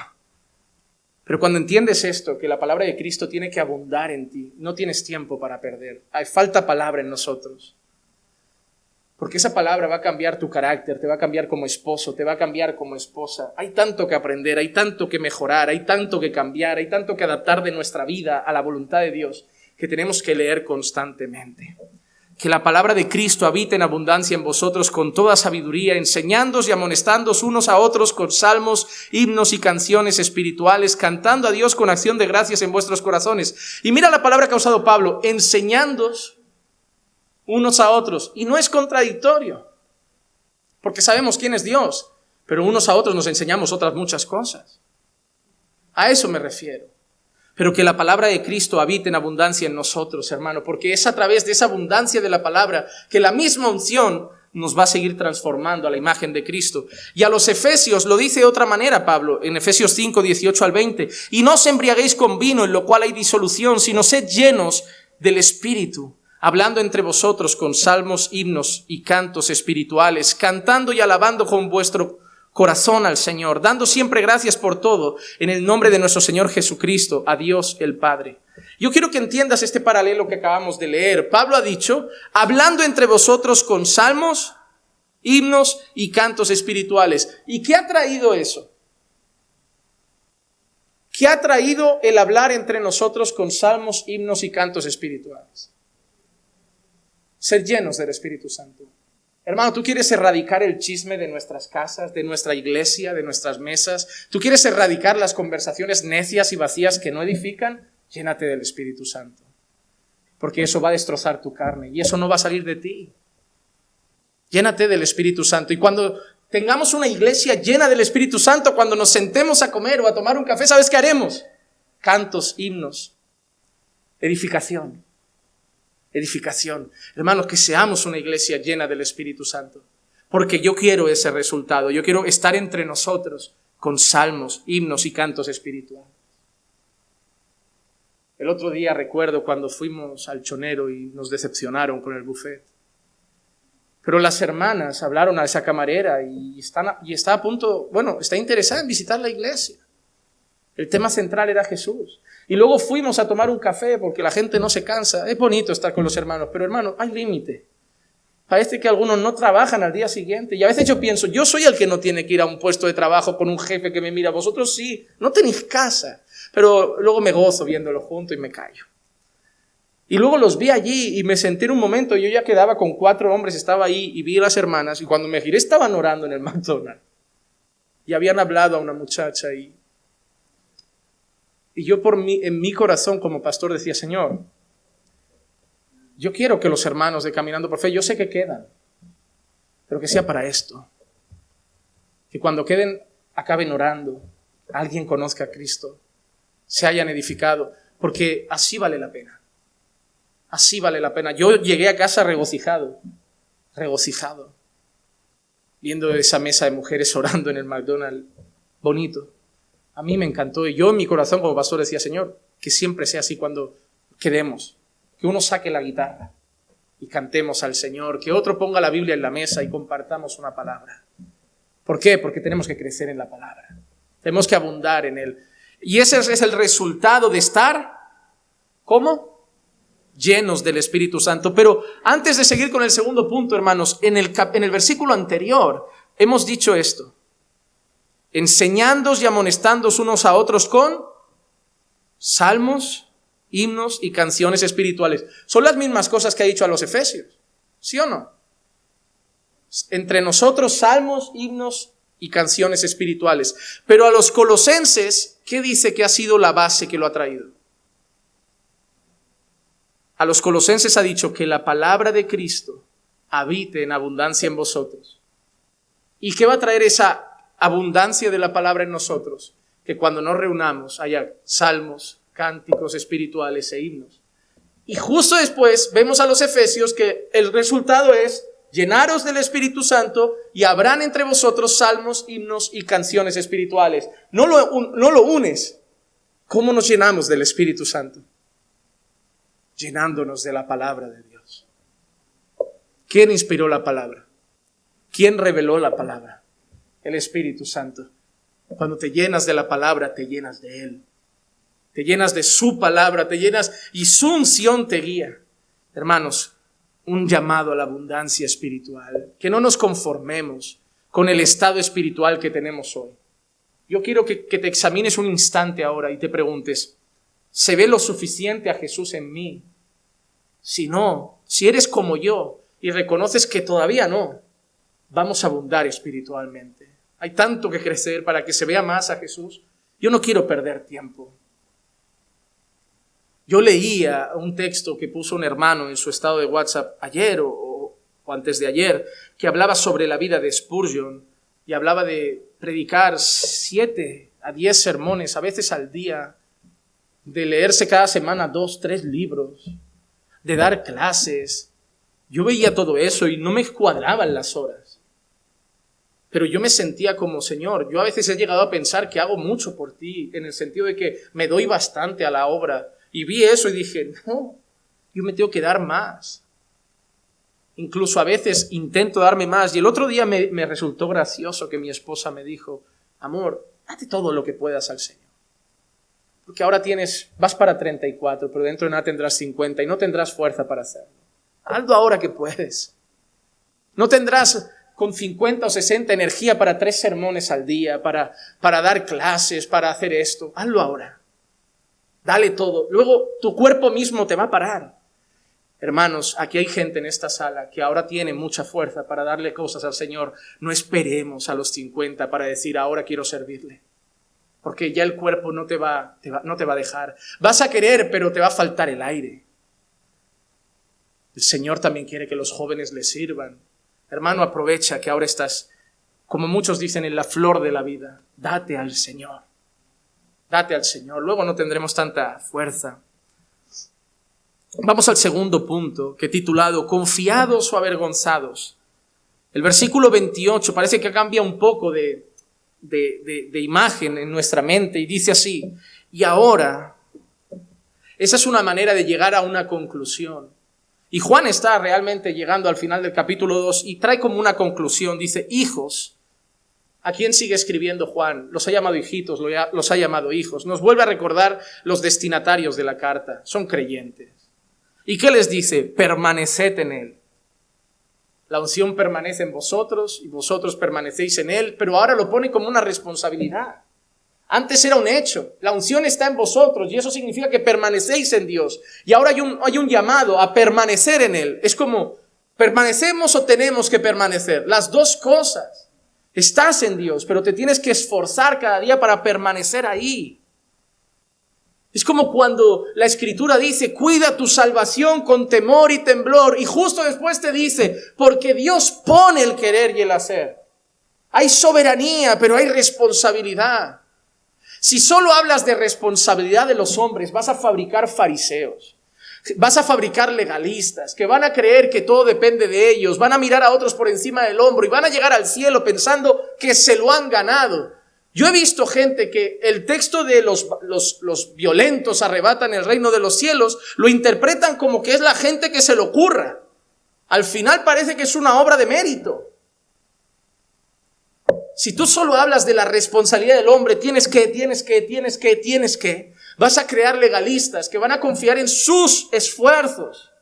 Pero cuando entiendes esto, que la palabra de Cristo tiene que abundar en ti, no tienes tiempo para perder. Hay falta palabra en nosotros. Porque esa palabra va a cambiar tu carácter, te va a cambiar como esposo, te va a cambiar como esposa. Hay tanto que aprender, hay tanto que mejorar, hay tanto que cambiar, hay tanto que adaptar de nuestra vida a la voluntad de Dios, que tenemos que leer constantemente. Que la palabra de Cristo habite en abundancia en vosotros con toda sabiduría, enseñándoos y amonestándoos unos a otros con salmos, himnos y canciones espirituales, cantando a Dios con acción de gracias en vuestros corazones. Y mira la palabra que ha usado Pablo, enseñándoos unos a otros. Y no es contradictorio, porque sabemos quién es Dios, pero unos a otros nos enseñamos otras muchas cosas. A eso me refiero. Pero que la palabra de Cristo habite en abundancia en nosotros, hermano, porque es a través de esa abundancia de la palabra que la misma unción nos va a seguir transformando a la imagen de Cristo. Y a los Efesios lo dice de otra manera Pablo, en Efesios 5, 18 al 20. Y no os embriaguéis con vino, en lo cual hay disolución, sino sed llenos del Espíritu, hablando entre vosotros con salmos, himnos y cantos espirituales, cantando y alabando con vuestro corazón al Señor, dando siempre gracias por todo, en el nombre de nuestro Señor Jesucristo, a Dios el Padre. Yo quiero que entiendas este paralelo que acabamos de leer. Pablo ha dicho, hablando entre vosotros con salmos, himnos y cantos espirituales. ¿Y qué ha traído eso? ¿Qué ha traído el hablar entre nosotros con salmos, himnos y cantos espirituales? Ser llenos del Espíritu Santo. Hermano, ¿tú quieres erradicar el chisme de nuestras casas, de nuestra iglesia, de nuestras mesas? ¿Tú quieres erradicar las conversaciones necias y vacías que no edifican? Llénate del Espíritu Santo. Porque eso va a destrozar tu carne y eso no va a salir de ti. Llénate del Espíritu Santo. Y cuando tengamos una iglesia llena del Espíritu Santo, cuando nos sentemos a comer o a tomar un café, ¿sabes qué haremos? Cantos, himnos, edificación. Edificación. Hermanos, que seamos una iglesia llena del Espíritu Santo. Porque yo quiero ese resultado. Yo quiero estar entre nosotros con salmos, himnos y cantos espirituales. El otro día recuerdo cuando fuimos al Chonero y nos decepcionaron con el buffet. Pero las hermanas hablaron a esa camarera y está a punto, está interesada en visitar la iglesia. El tema central era Jesús. Y luego fuimos a tomar un café porque la gente no se cansa. Es bonito estar con los hermanos, pero hermano, hay límite. Parece que algunos no trabajan al día siguiente. Y a veces yo pienso, yo soy el que no tiene que ir a un puesto de trabajo con un jefe que me mira. Vosotros sí, no tenéis casa. Pero luego me gozo viéndolo junto y me callo. Y luego los vi allí y me senté en un momento. Yo ya quedaba con 4 hombres, estaba ahí y vi a las hermanas. Y cuando me giré estaban orando en el McDonald's. y habían hablado a una muchacha y yo en mi corazón como pastor decía, Señor, yo quiero que los hermanos de Caminando por Fe, yo sé que quedan, pero que sea para esto. Que cuando queden, acaben orando, alguien conozca a Cristo, se hayan edificado, porque así vale la pena. Así vale la pena. Yo llegué a casa regocijado, viendo esa mesa de mujeres orando en el McDonald's, bonito. A mí me encantó y yo en mi corazón como pastor decía, Señor, que siempre sea así cuando quedemos, que uno saque la guitarra y cantemos al Señor, que otro ponga la Biblia en la mesa y compartamos una palabra. ¿Por qué? Porque tenemos que crecer en la palabra, tenemos que abundar en Él. Y ese es el resultado de estar, ¿cómo? Llenos del Espíritu Santo. Pero antes de seguir con el segundo punto, hermanos, en el versículo anterior hemos dicho esto: enseñándoos y amonestándoos unos a otros con salmos, himnos y canciones espirituales. Son las mismas cosas que ha dicho a los efesios, ¿sí o no? Entre nosotros salmos, himnos y canciones espirituales. Pero a los colosenses, ¿qué dice que ha sido la base que lo ha traído? A los colosenses ha dicho que la palabra de Cristo habite en abundancia en vosotros. ¿Y qué va a traer esa abundancia de la palabra en nosotros? Que cuando nos reunamos haya salmos, cánticos espirituales e himnos. Y justo después vemos a los efesios que el resultado es llenaros del Espíritu Santo y habrán entre vosotros salmos, himnos y canciones espirituales. No lo unes. ¿Cómo nos llenamos del Espíritu Santo? Llenándonos de la palabra de Dios. ¿Quién inspiró la palabra? ¿Quién reveló la palabra? El Espíritu Santo. Cuando te llenas de la palabra, te llenas de Él. Te llenas de su palabra, te llenas y su unción te guía. Hermanos, un llamado a la abundancia espiritual. Que no nos conformemos con el estado espiritual que tenemos hoy. Yo quiero que te examines un instante ahora y te preguntes, ¿se ve lo suficiente a Jesús en mí? Si no, si eres como yo y reconoces que todavía no, vamos a abundar espiritualmente. Hay tanto que crecer para que se vea más a Jesús. Yo no quiero perder tiempo. Yo leía un texto que puso un hermano en su estado de WhatsApp ayer o antes de ayer, que hablaba sobre la vida de Spurgeon y hablaba de predicar 7 a 10 sermones, a veces al día, de leerse cada semana 2, 3 libros, de dar clases. Yo veía todo eso y no me cuadraban las horas. Pero yo me sentía como, Señor, yo a veces he llegado a pensar que hago mucho por ti, en el sentido de que me doy bastante a la obra. Y vi eso y dije, no, yo me tengo que dar más. Incluso a veces intento darme más. Y el otro día me resultó gracioso que mi esposa me dijo, amor, date todo lo que puedas al Señor. Porque ahora vas para 34, pero dentro de nada tendrás 50 y no tendrás fuerza para hacerlo. Hazlo ahora que puedes. No tendrás con 50 o 60 energía para 3 sermones al día, para dar clases, para hacer esto. Hazlo ahora. Dale todo. Luego tu cuerpo mismo te va a parar. Hermanos, aquí hay gente en esta sala que ahora tiene mucha fuerza para darle cosas al Señor. No esperemos a los 50 para decir, ahora quiero servirle. Porque ya el cuerpo no te va a dejar. Vas a querer, pero te va a faltar el aire. El Señor también quiere que los jóvenes le sirvan. Hermano, aprovecha que ahora estás, como muchos dicen, en la flor de la vida. Date al Señor. Date al Señor. Luego no tendremos tanta fuerza. Vamos al segundo punto, que he titulado Confiados o avergonzados. El versículo 28 parece que cambia un poco de imagen en nuestra mente y dice así, y ahora, esa es una manera de llegar a una conclusión. Y Juan está realmente llegando al final del capítulo 2 y trae como una conclusión, dice, hijos. ¿A quién sigue escribiendo Juan? Los ha llamado hijitos, los ha llamado hijos. Nos vuelve a recordar los destinatarios de la carta, son creyentes. ¿Y qué les dice? Permaneced en él. La unción permanece en vosotros y vosotros permanecéis en él, pero ahora lo pone como una responsabilidad. Antes era un hecho, la unción está en vosotros y eso significa que permanecéis en Dios. Y ahora hay un llamado a permanecer en él. Es como, ¿permanecemos o tenemos que permanecer? Las dos cosas. Estás en Dios, pero te tienes que esforzar cada día para permanecer ahí. Es como cuando la Escritura dice, cuida tu salvación con temor y temblor, y justo después te dice, porque Dios pone el querer y el hacer. Hay soberanía, pero hay responsabilidad. Si solo hablas de responsabilidad de los hombres, vas a fabricar fariseos. Vas a fabricar legalistas que van a creer que todo depende de ellos, van a mirar a otros por encima del hombro y van a llegar al cielo pensando que se lo han ganado. Yo he visto gente que el texto de los violentos arrebatan el reino de los cielos, lo interpretan como que es la gente que se lo ocurra. Al final parece que es una obra de mérito. Si tú solo hablas de la responsabilidad del hombre, tienes que, vas a crear legalistas que van a confiar en sus esfuerzos.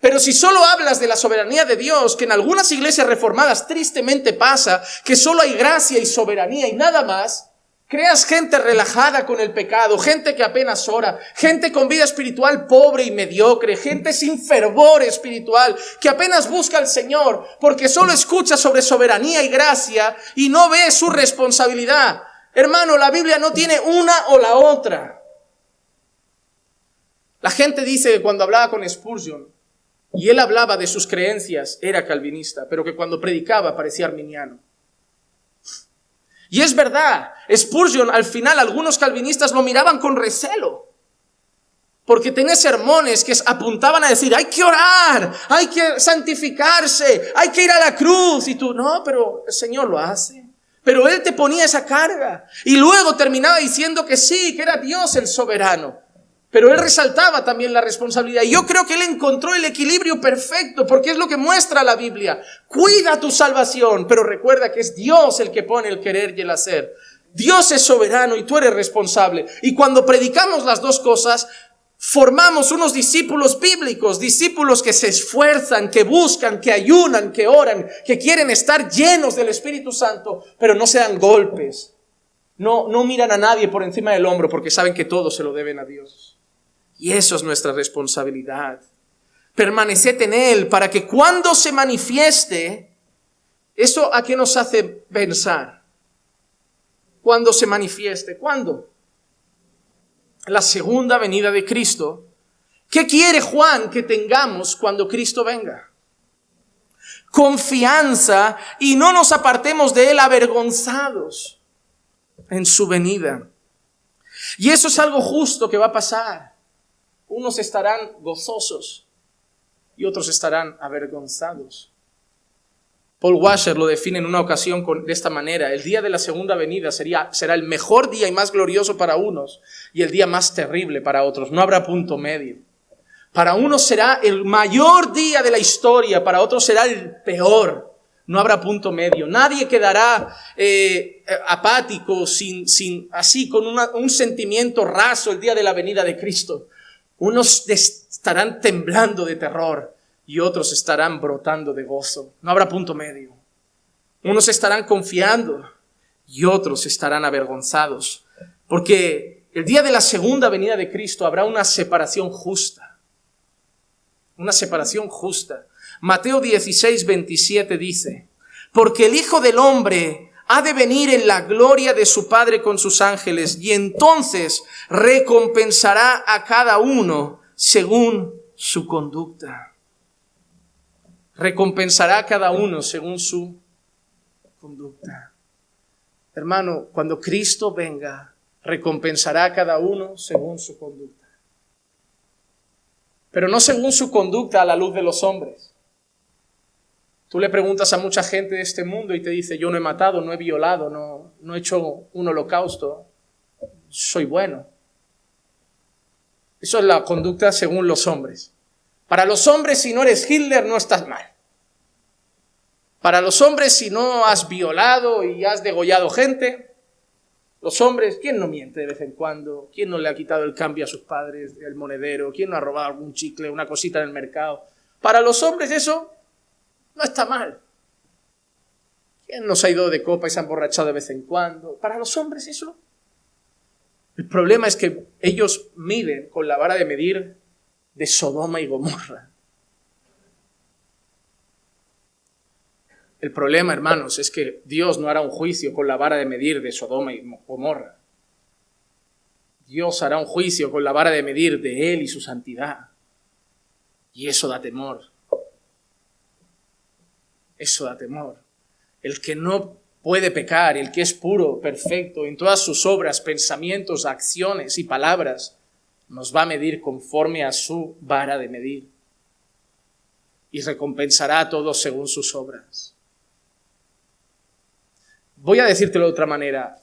Pero si solo hablas de la soberanía de Dios, que en algunas iglesias reformadas tristemente pasa, que solo hay gracia y soberanía y nada más, creas gente relajada con el pecado, gente que apenas ora, gente con vida espiritual pobre y mediocre, gente sin fervor espiritual, que apenas busca al Señor porque solo escucha sobre soberanía y gracia y no ve su responsabilidad. Hermano, la Biblia no tiene una o la otra. La gente dice que cuando hablaba con Spurgeon, y él hablaba de sus creencias, era calvinista, pero que cuando predicaba parecía arminiano. Y es verdad, Spurgeon al final algunos calvinistas lo miraban con recelo, porque tenía sermones que apuntaban a decir, hay que orar, hay que santificarse, hay que ir a la cruz, y tú, no, pero el Señor lo hace. Pero él te ponía esa carga, y luego terminaba diciendo que sí, que era Dios el soberano. Pero él resaltaba también la responsabilidad. Y yo creo que él encontró el equilibrio perfecto, porque es lo que muestra la Biblia. Cuida tu salvación, pero recuerda que es Dios el que pone el querer y el hacer. Dios es soberano y tú eres responsable. Y cuando predicamos las dos cosas, formamos unos discípulos bíblicos, discípulos que se esfuerzan, que buscan, que ayunan, que oran, que quieren estar llenos del Espíritu Santo, pero no se dan golpes. No miran a nadie por encima del hombro porque saben que todo se lo deben a Dios. Y eso es nuestra responsabilidad. Permaneced en Él para que cuando se manifieste, ¿eso a qué nos hace pensar? Cuando se manifieste, ¿cuándo? La segunda venida de Cristo. ¿Qué quiere Juan que tengamos cuando Cristo venga? Confianza y no nos apartemos de Él avergonzados en su venida. Y eso es algo justo que va a pasar. Unos estarán gozosos y otros estarán avergonzados. Paul Washer lo define en una ocasión de esta manera: el día de la segunda venida será el mejor día y más glorioso para unos y el día más terrible para otros. No habrá punto medio. Para unos será el mayor día de la historia, para otros será el peor. No habrá punto medio. Nadie quedará apático, así con un sentimiento raso el día de la venida de Cristo. Unos estarán temblando de terror y otros estarán brotando de gozo. No habrá punto medio. Unos estarán confiando y otros estarán avergonzados. Porque el día de la segunda venida de Cristo habrá una separación justa. Una separación justa. Mateo 16:27 dice: porque el Hijo del Hombre ha de venir en la gloria de su Padre con sus ángeles, y entonces recompensará a cada uno según su conducta. Recompensará a cada uno según su conducta. Hermano, cuando Cristo venga, recompensará a cada uno según su conducta. Pero no según su conducta a la luz de los hombres. Tú le preguntas a mucha gente de este mundo y te dice: yo no he matado, no he violado, no he hecho un holocausto, soy bueno. Eso es la conducta según los hombres. Para los hombres, si no eres Hitler, no estás mal. Para los hombres, si no has violado y has degollado gente, los hombres, ¿quién no miente de vez en cuando? ¿Quién no le ha quitado el cambio a sus padres, el monedero? ¿Quién no ha robado algún chicle, una cosita en el mercado? Para los hombres eso no está mal. ¿Quién nos ha ido de copa y se ha emborrachado de vez en cuando? Para los hombres eso. El problema es que ellos miden con la vara de medir de Sodoma y Gomorra. El problema, hermanos, es que Dios no hará un juicio con la vara de medir de Sodoma y Gomorra. Dios hará un juicio con la vara de medir de Él y su santidad. Y eso da temor. Eso da temor. El que no puede pecar, el que es puro, perfecto, en todas sus obras, pensamientos, acciones y palabras, nos va a medir conforme a su vara de medir. Y recompensará a todos según sus obras. Voy a decírtelo de otra manera.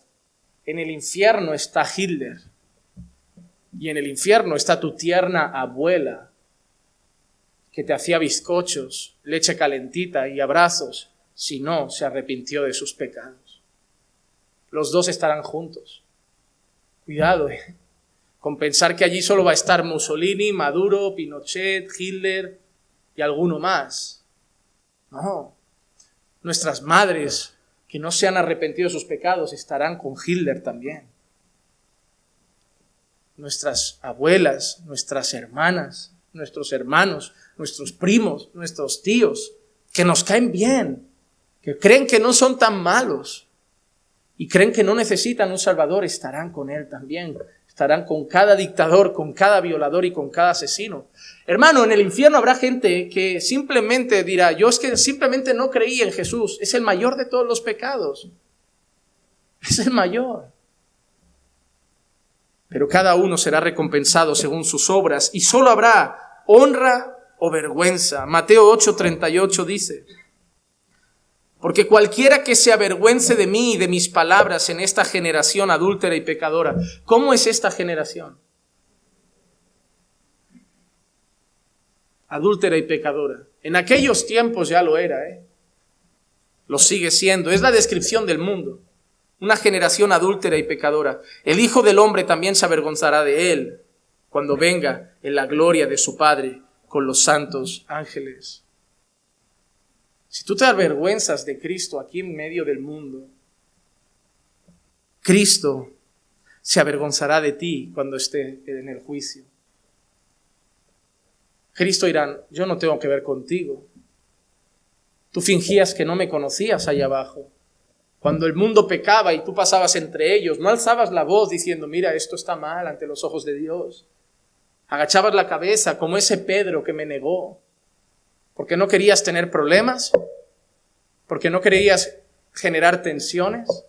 En el infierno está Hitler. Y en el infierno está tu tierna abuela, que te hacía bizcochos, leche calentita y abrazos, si no se arrepintió de sus pecados. Los dos estarán juntos. Cuidado, con pensar que allí solo va a estar Mussolini, Maduro, Pinochet, Hitler y alguno más. No, nuestras madres que no se han arrepentido de sus pecados estarán con Hitler también. Nuestras abuelas, nuestras hermanas, nuestros hermanos, nuestros primos, nuestros tíos, que nos caen bien, que creen que no son tan malos y creen que no necesitan un Salvador, estarán con Él también. Estarán con cada dictador, con cada violador y con cada asesino. Hermano, en el infierno habrá gente que simplemente dirá, yo es que simplemente no creí en Jesús. Es el mayor de todos los pecados. Es el mayor. Pero cada uno será recompensado según sus obras y solo habrá honra o vergüenza. Mateo 8:38 dice, porque cualquiera que se avergüence de mí y de mis palabras en esta generación adúltera y pecadora. ¿Cómo es esta generación? Adúltera y pecadora. En aquellos tiempos ya lo era, Lo sigue siendo. Es la descripción del mundo. Una generación adúltera y pecadora. El Hijo del Hombre también se avergonzará de él cuando venga en la gloria de su Padre con los santos ángeles. Si tú te avergüenzas de Cristo aquí en medio del mundo, Cristo se avergonzará de ti cuando esté en el juicio. Cristo dirá, yo no tengo que ver contigo. Tú fingías que no me conocías allá abajo. Cuando el mundo pecaba y tú pasabas entre ellos, no alzabas la voz diciendo, mira, esto está mal ante los ojos de Dios. Agachabas la cabeza como ese Pedro que me negó. ¿Porque no querías tener problemas? ¿Porque no querías generar tensiones?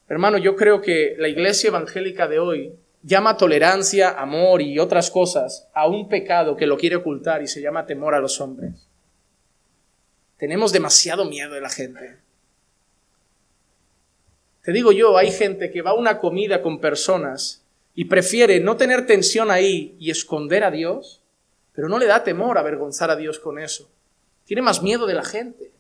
Hermano, yo creo que la iglesia evangélica de hoy llama tolerancia, amor y otras cosas a un pecado que lo quiere ocultar y se llama temor a los hombres. Tenemos demasiado miedo de la gente. Te digo yo, hay gente que va a una comida con personas y prefiere no tener tensión ahí y esconder a Dios, pero no le da temor avergonzar a Dios con eso. Tiene más miedo de la gente.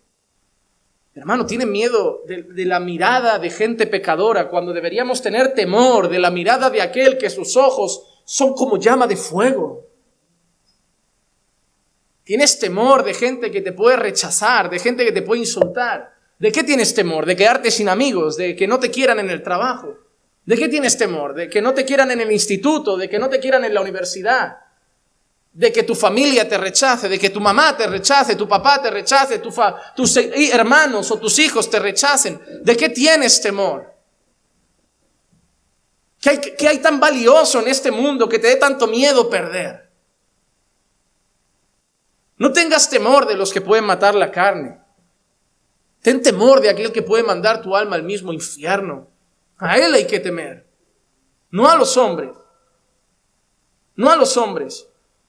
Hermano, tiene miedo de la mirada de gente pecadora cuando deberíamos tener temor de la mirada de aquel que sus ojos son como llama de fuego. Tienes temor de gente que te puede rechazar, de gente que te puede insultar. ¿De qué tienes temor? ¿De quedarte sin amigos? ¿De que no te quieran en el trabajo? ¿De qué tienes temor? ¿De que no te quieran en el instituto? ¿De que no te quieran en la universidad? ¿De que tu familia te rechace? ¿De que tu mamá te rechace? ¿Tu papá te rechace? ¿Tus hermanos o tus hijos te rechacen? ¿De qué tienes temor? ¿Qué hay tan valioso en este mundo que te dé tanto miedo perder? No tengas temor de los que pueden matar la carne. Ten temor de aquel que puede mandar tu alma al mismo infierno. A él hay que temer. No a los hombres. No a los hombres.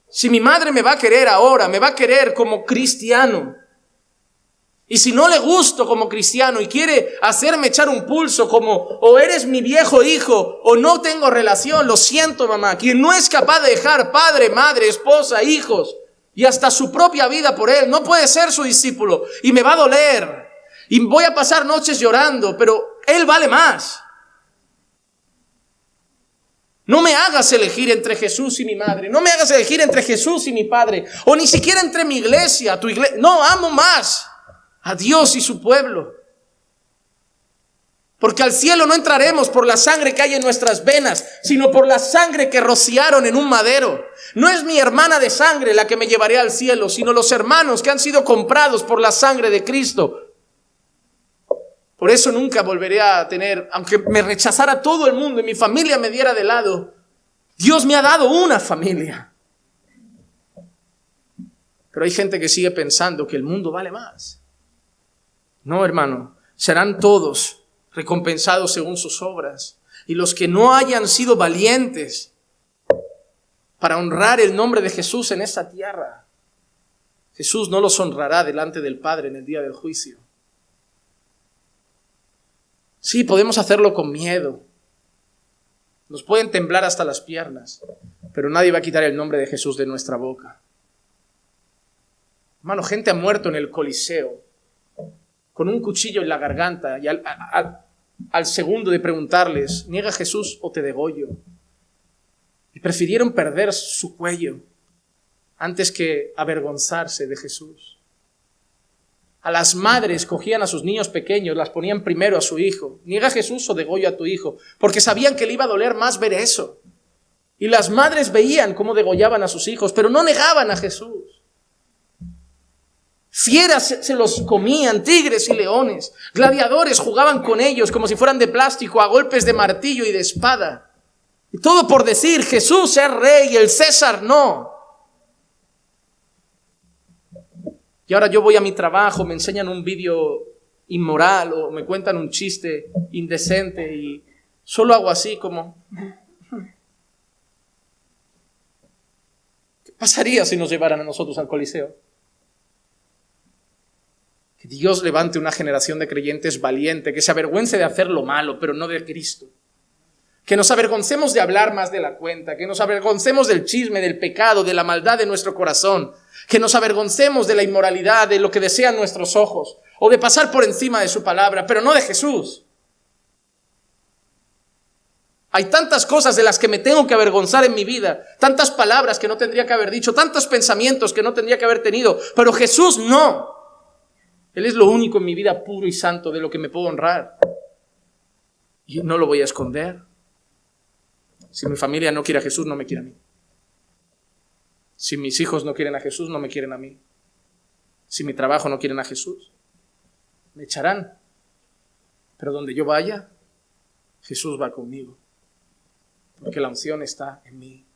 Si mi madre me va a querer ahora, me va a querer como cristiano. Y si no le gusto como cristiano y quiere hacerme echar un pulso como o eres mi viejo hijo o no tengo relación, lo siento mamá. Quien no es capaz de dejar padre, madre, esposa, hijos y hasta su propia vida por él, no puede ser su discípulo. Y me va a doler. Y voy a pasar noches llorando, pero él vale más. No me hagas elegir entre Jesús y mi madre. No me hagas elegir entre Jesús y mi padre. O ni siquiera entre mi iglesia, tu iglesia. No, amo más a Dios y su pueblo. Porque al cielo no entraremos por la sangre que hay en nuestras venas, sino por la sangre que rociaron en un madero. No es mi hermana de sangre la que me llevaré al cielo, sino los hermanos que han sido comprados por la sangre de Cristo. Por eso nunca volveré a tener, aunque me rechazara todo el mundo y mi familia me diera de lado, Dios me ha dado una familia. Pero hay gente que sigue pensando que el mundo vale más. No, hermano, serán todos recompensados según sus obras. Y los que no hayan sido valientes para honrar el nombre de Jesús en esta tierra, Jesús no los honrará delante del Padre en el día del juicio. Sí, podemos hacerlo con miedo. Nos pueden temblar hasta las piernas, pero nadie va a quitar el nombre de Jesús de nuestra boca. Hermano, gente ha muerto en el Coliseo con un cuchillo en la garganta y al segundo de preguntarles, ¿niega a Jesús o te degollo? Y prefirieron perder su cuello antes que avergonzarse de Jesús. A las madres cogían a sus niños pequeños, las ponían primero a su hijo. ¿Niega a Jesús o degollo a tu hijo? Porque sabían que le iba a doler más ver eso. Y las madres veían cómo degollaban a sus hijos, pero no negaban a Jesús. Fieras se los comían, tigres y leones. Gladiadores jugaban con ellos como si fueran de plástico a golpes de martillo y de espada. Y todo por decir, Jesús es rey y el César no. Y ahora yo voy a mi trabajo, me enseñan un vídeo inmoral o me cuentan un chiste indecente y solo hago así como... ¿Qué pasaría si nos llevaran a nosotros al Coliseo? Que Dios levante una generación de creyentes valiente, que se avergüence de hacer lo malo, pero no de Cristo. Que nos avergoncemos de hablar más de la cuenta, que nos avergoncemos del chisme, del pecado, de la maldad de nuestro corazón, que nos avergoncemos de la inmoralidad, de lo que desean nuestros ojos, o de pasar por encima de su palabra, pero no de Jesús. Hay tantas cosas de las que me tengo que avergonzar en mi vida, tantas palabras que no tendría que haber dicho, tantos pensamientos que no tendría que haber tenido, pero Jesús no. Él es lo único en mi vida puro y santo de lo que me puedo honrar. Y no lo voy a esconder. Si mi familia no quiere a Jesús, no me quiere a mí. Si mis hijos no quieren a Jesús, no me quieren a mí. Si mi trabajo no quieren a Jesús, me echarán. Pero donde yo vaya, Jesús va conmigo. Porque la unción está en mí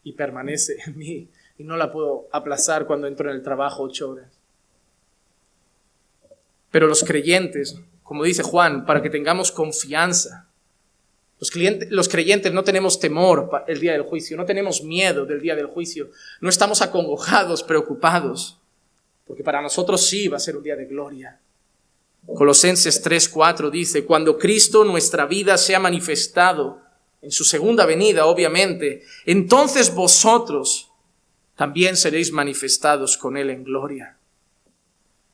y permanece en mí. Y no la puedo aplazar cuando entro en el trabajo 8 horas. Pero los creyentes, como dice Juan, para que tengamos confianza, los creyentes no tenemos temor el día del juicio, no tenemos miedo del día del juicio, no estamos acongojados, preocupados, porque para nosotros sí va a ser un día de gloria. Colosenses 3:4 dice, cuando Cristo nuestra vida sea manifestado, en su segunda venida obviamente, entonces vosotros también seréis manifestados con Él en gloria.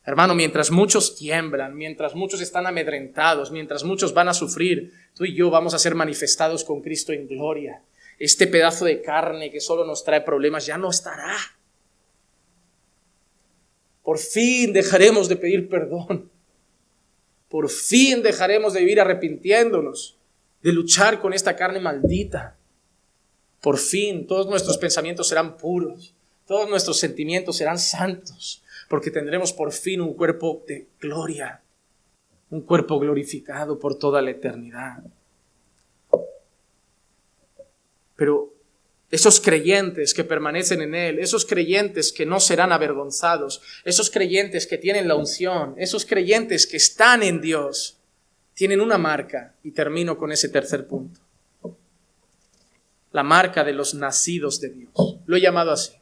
Hermano, mientras muchos tiemblan, mientras muchos están amedrentados, mientras muchos van a sufrir, tú y yo vamos a ser manifestados con Cristo en gloria. Este pedazo de carne que solo nos trae problemas ya no estará. Por fin dejaremos de pedir perdón. Por fin dejaremos de vivir arrepintiéndonos, de luchar con esta carne maldita. Por fin todos nuestros pensamientos serán puros, todos nuestros sentimientos serán santos. Porque tendremos por fin un cuerpo de gloria, un cuerpo glorificado por toda la eternidad. Pero esos creyentes que permanecen en Él, esos creyentes que no serán avergonzados, esos creyentes que tienen la unción, esos creyentes que están en Dios, tienen una marca, y termino con ese tercer punto. La marca de los nacidos de Dios. Lo he llamado así,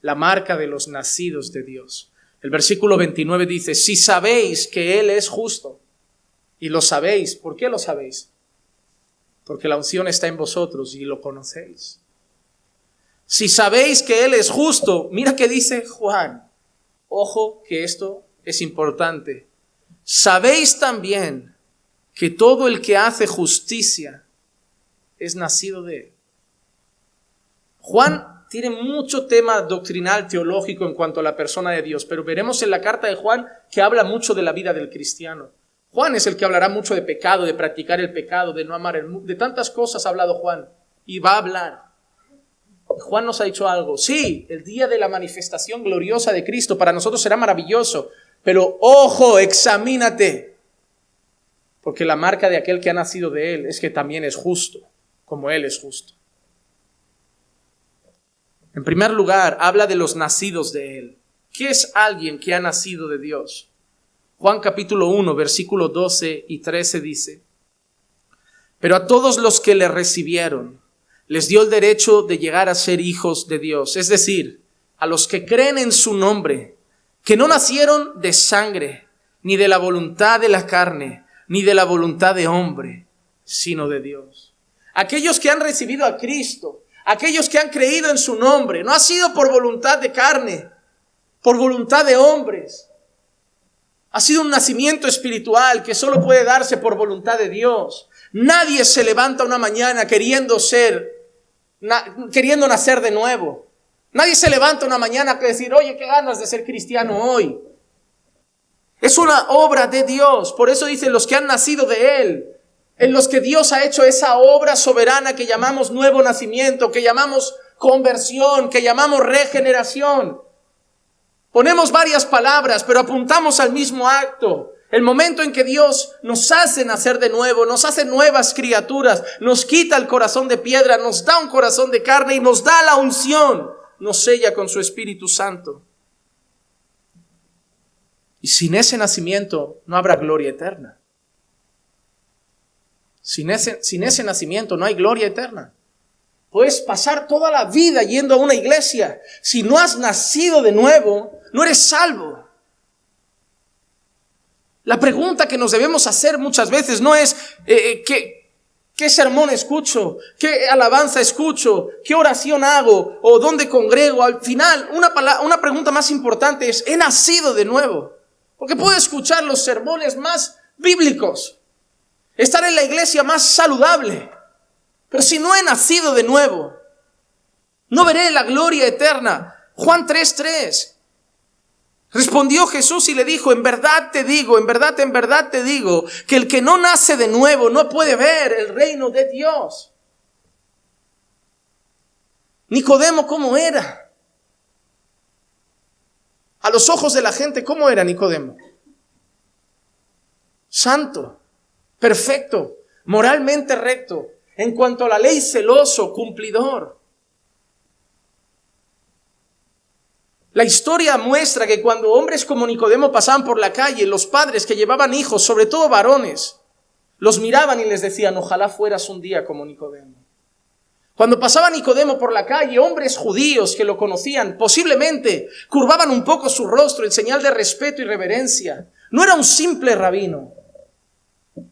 la marca de los nacidos de Dios. El versículo 29 dice, si sabéis que Él es justo, y lo sabéis, ¿por qué lo sabéis? Porque la unción está en vosotros y lo conocéis. Si sabéis que Él es justo, mira qué dice Juan. Ojo que esto es importante. Sabéis también que todo el que hace justicia es nacido de Él. Juan tiene mucho tema doctrinal, teológico en cuanto a la persona de Dios, pero veremos en la carta de Juan que habla mucho de la vida del cristiano. Juan es el que hablará mucho de pecado, de practicar el pecado, de no amar el mundo. De tantas cosas ha hablado Juan y va a hablar. Y Juan nos ha dicho algo. Sí, el día de la manifestación gloriosa de Cristo para nosotros será maravilloso. Pero ojo, examínate. Porque la marca de aquel que ha nacido de Él es que también es justo, como Él es justo. En primer lugar, habla de los nacidos de Él. ¿Qué es alguien que ha nacido de Dios? Juan capítulo 1, versículos 12 y 13 dice: pero a todos los que le recibieron, les dio el derecho de llegar a ser hijos de Dios. Es decir, a los que creen en su nombre, que no nacieron de sangre, ni de la voluntad de la carne, ni de la voluntad de hombre, sino de Dios. Aquellos que han recibido a Cristo, aquellos que han creído en su nombre, no ha sido por voluntad de carne, por voluntad de hombres. Ha sido un nacimiento espiritual que solo puede darse por voluntad de Dios. Nadie se levanta una mañana queriendo nacer de nuevo. Nadie se levanta una mañana a decir, oye, qué ganas de ser cristiano hoy. Es una obra de Dios. Por eso dice los que han nacido de Él, en los que Dios ha hecho esa obra soberana que llamamos nuevo nacimiento, que llamamos conversión, que llamamos regeneración. Ponemos varias palabras, pero apuntamos al mismo acto. El momento en que Dios nos hace nacer de nuevo, nos hace nuevas criaturas, nos quita el corazón de piedra, nos da un corazón de carne y nos da la unción, nos sella con su Espíritu Santo. Y sin ese nacimiento no habrá gloria eterna. Sin ese nacimiento no hay gloria eterna. Puedes pasar toda la vida yendo a una iglesia. Si no has nacido de nuevo, no eres salvo. La pregunta que nos debemos hacer muchas veces no es ¿qué sermón escucho? ¿Qué alabanza escucho? ¿Qué oración hago? ¿O dónde congrego? Al final, una pregunta más importante es, ¿he nacido de nuevo? Porque puedo escuchar los sermones más bíblicos, estar en la iglesia más saludable, pero si no he nacido de nuevo, no veré la gloria eterna. Juan 3:3. Respondió Jesús y le dijo, en verdad te digo, en verdad te digo, que el que no nace de nuevo no puede ver el reino de Dios. Nicodemo, ¿cómo era? A los ojos de la gente, ¿cómo era Nicodemo? Santo, perfecto, moralmente recto, en cuanto a la ley celoso, cumplidor. La historia muestra que cuando hombres como Nicodemo pasaban por la calle, los padres que llevaban hijos, sobre todo varones, los miraban y les decían, ojalá fueras un día como Nicodemo. Cuando pasaba Nicodemo por la calle, hombres judíos que lo conocían, posiblemente curvaban un poco su rostro en señal de respeto y reverencia. No era un simple rabino.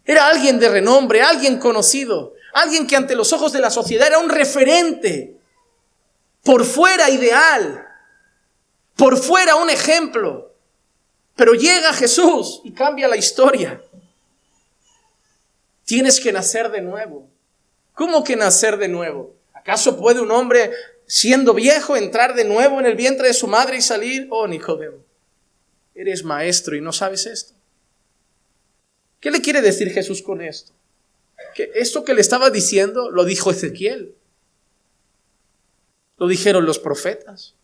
Era alguien de renombre, alguien conocido, alguien que ante los ojos de la sociedad era un referente, por fuera ideal, por fuera un ejemplo. Pero llega Jesús y cambia la historia. Tienes que nacer de nuevo. ¿Cómo que nacer de nuevo? ¿Acaso puede un hombre, siendo viejo, entrar de nuevo en el vientre de su madre y salir? Oh, Nicodemo, eres maestro y no sabes esto. ¿Qué le quiere decir Jesús con esto? Que esto que le estaba diciendo lo dijo Ezequiel. Lo dijeron los profetas.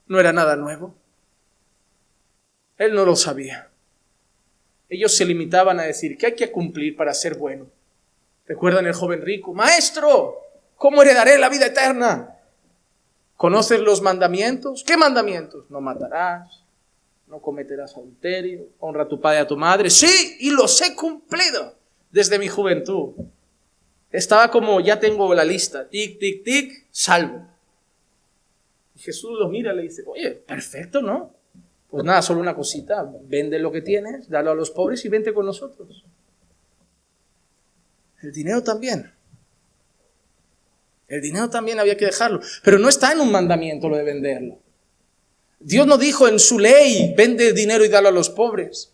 No era nada nuevo. Él no lo sabía. Ellos se limitaban a decir, ¿qué hay que cumplir para ser bueno? ¿Recuerdan el joven rico? Maestro, ¿cómo heredaré la vida eterna? ¿Conoces los mandamientos? ¿Qué mandamientos? No matarás, no cometerás adulterio, honra a tu padre y a tu madre. Sí, y los he cumplido desde mi juventud. Estaba como, ya tengo la lista, tic, tic, tic, salvo. Y Jesús lo mira y le dice, oye, perfecto, ¿no? Pues nada, solo una cosita, vende lo que tienes, dalo a los pobres y vente con nosotros. El dinero también. El dinero también había que dejarlo. Pero no está en un mandamiento lo de venderlo. Dios no dijo en su ley, vende el dinero y dalo a los pobres.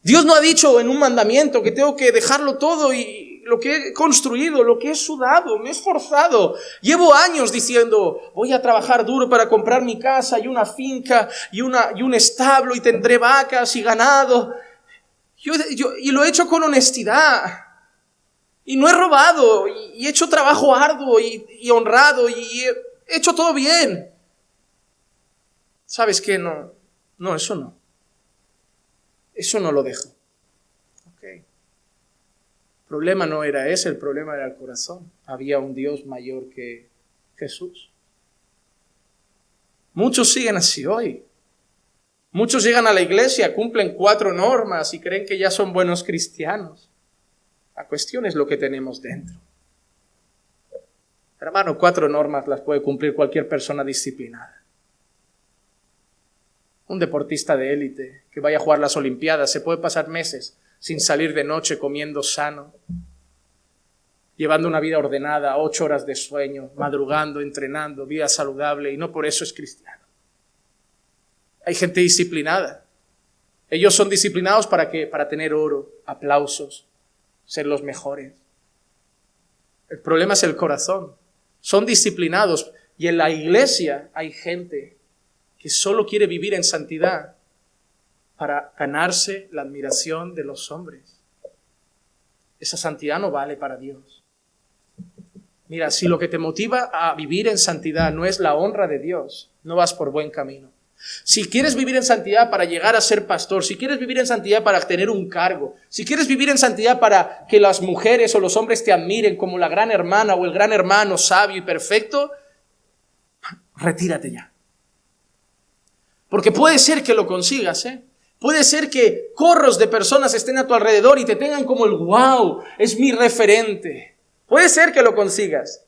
Dios no ha dicho en un mandamiento que tengo que dejarlo todo y lo que he construido, lo que he sudado, me he esforzado. Llevo años diciendo, voy a trabajar duro para comprar mi casa y una finca y un establo y tendré vacas y ganado. Y lo he hecho con honestidad. Y no he robado. Y he hecho trabajo arduo y honrado. Y he hecho todo bien. ¿Sabes qué? No, eso no. Eso no lo dejo. Okay. El problema no era ese, el problema era el corazón. Había un Dios mayor que Jesús. Muchos siguen así hoy. Muchos llegan a la iglesia, cumplen 4 normas y creen que ya son buenos cristianos. La cuestión es lo que tenemos dentro. Hermano, 4 normas las puede cumplir cualquier persona disciplinada. Un deportista de élite que vaya a jugar las Olimpiadas se puede pasar meses sin salir de noche comiendo sano, llevando una vida ordenada, 8 horas de sueño, madrugando, entrenando, vida saludable, y no por eso es cristiano. Hay gente disciplinada. Ellos son disciplinados ¿para qué? Para tener oro, aplausos, ser los mejores. El problema es el corazón. Son disciplinados y en la iglesia hay gente que solo quiere vivir en santidad para ganarse la admiración de los hombres. Esa santidad no vale para Dios. Mira, si lo que te motiva a vivir en santidad no es la honra de Dios, no vas por buen camino. Si quieres vivir en santidad para llegar a ser pastor, si quieres vivir en santidad para tener un cargo, si quieres vivir en santidad para que las mujeres o los hombres te admiren como la gran hermana o el gran hermano sabio y perfecto, retírate ya. Porque puede ser que lo consigas, Puede ser que corros de personas estén a tu alrededor y te tengan como el wow, es mi referente. Puede ser que lo consigas,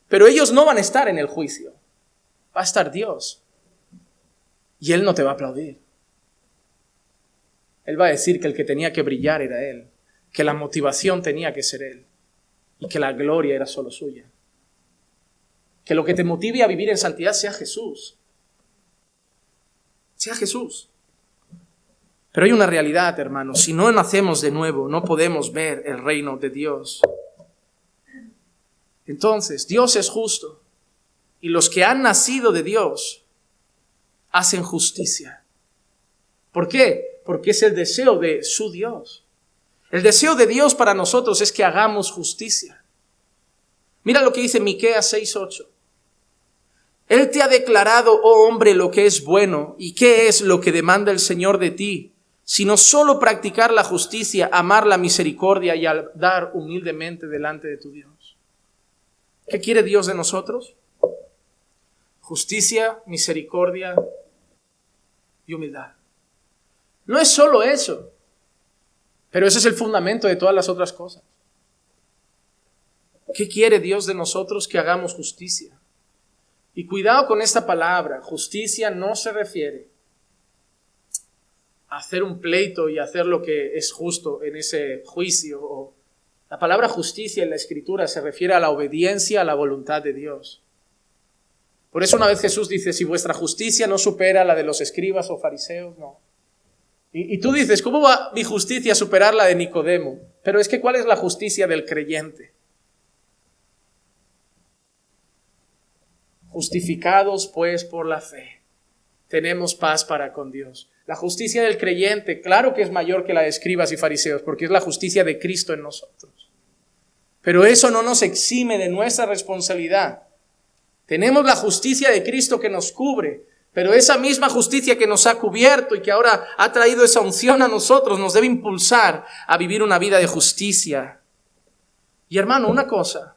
pero ellos no van a estar en el juicio. Va a estar Dios. Y Él no te va a aplaudir. Él va a decir que el que tenía que brillar era Él, que la motivación tenía que ser Él y que la gloria era solo suya. Que lo que te motive a vivir en santidad sea Jesús. Sea Jesús. Pero hay una realidad, hermanos. Si no nacemos de nuevo, no podemos ver el reino de Dios. Entonces, Dios es justo. Y los que han nacido de Dios hacen justicia. ¿Por qué? Porque es el deseo de su Dios. El deseo de Dios para nosotros es que hagamos justicia. Mira lo que dice Miqueas 6:8. Él te ha declarado, oh hombre, lo que es bueno, y qué es lo que demanda el Señor de ti, sino solo practicar la justicia, amar la misericordia y dar humildemente delante de tu Dios. ¿Qué quiere Dios de nosotros? Justicia, misericordia y humildad. No es solo eso, pero ese es el fundamento de todas las otras cosas. ¿Qué quiere Dios de nosotros? Que hagamos justicia. Y cuidado con esta palabra, justicia no se refiere a hacer un pleito y hacer lo que es justo en ese juicio. La palabra justicia en la Escritura se refiere a la obediencia a la voluntad de Dios. Por eso una vez Jesús dice, si vuestra justicia no supera la de los escribas o fariseos, no. Y tú dices, ¿cómo va mi justicia a superar la de Nicodemo? Pero es que ¿cuál es la justicia del creyente? Justificados pues por la fe, tenemos paz para con Dios. La justicia del creyente, claro que es mayor que la de escribas y fariseos, porque es la justicia de Cristo en nosotros. Pero eso no nos exime de nuestra responsabilidad. Tenemos la justicia de Cristo que nos cubre, pero esa misma justicia que nos ha cubierto y que ahora ha traído esa unción a nosotros, nos debe impulsar a vivir una vida de justicia. Y hermano, una cosa,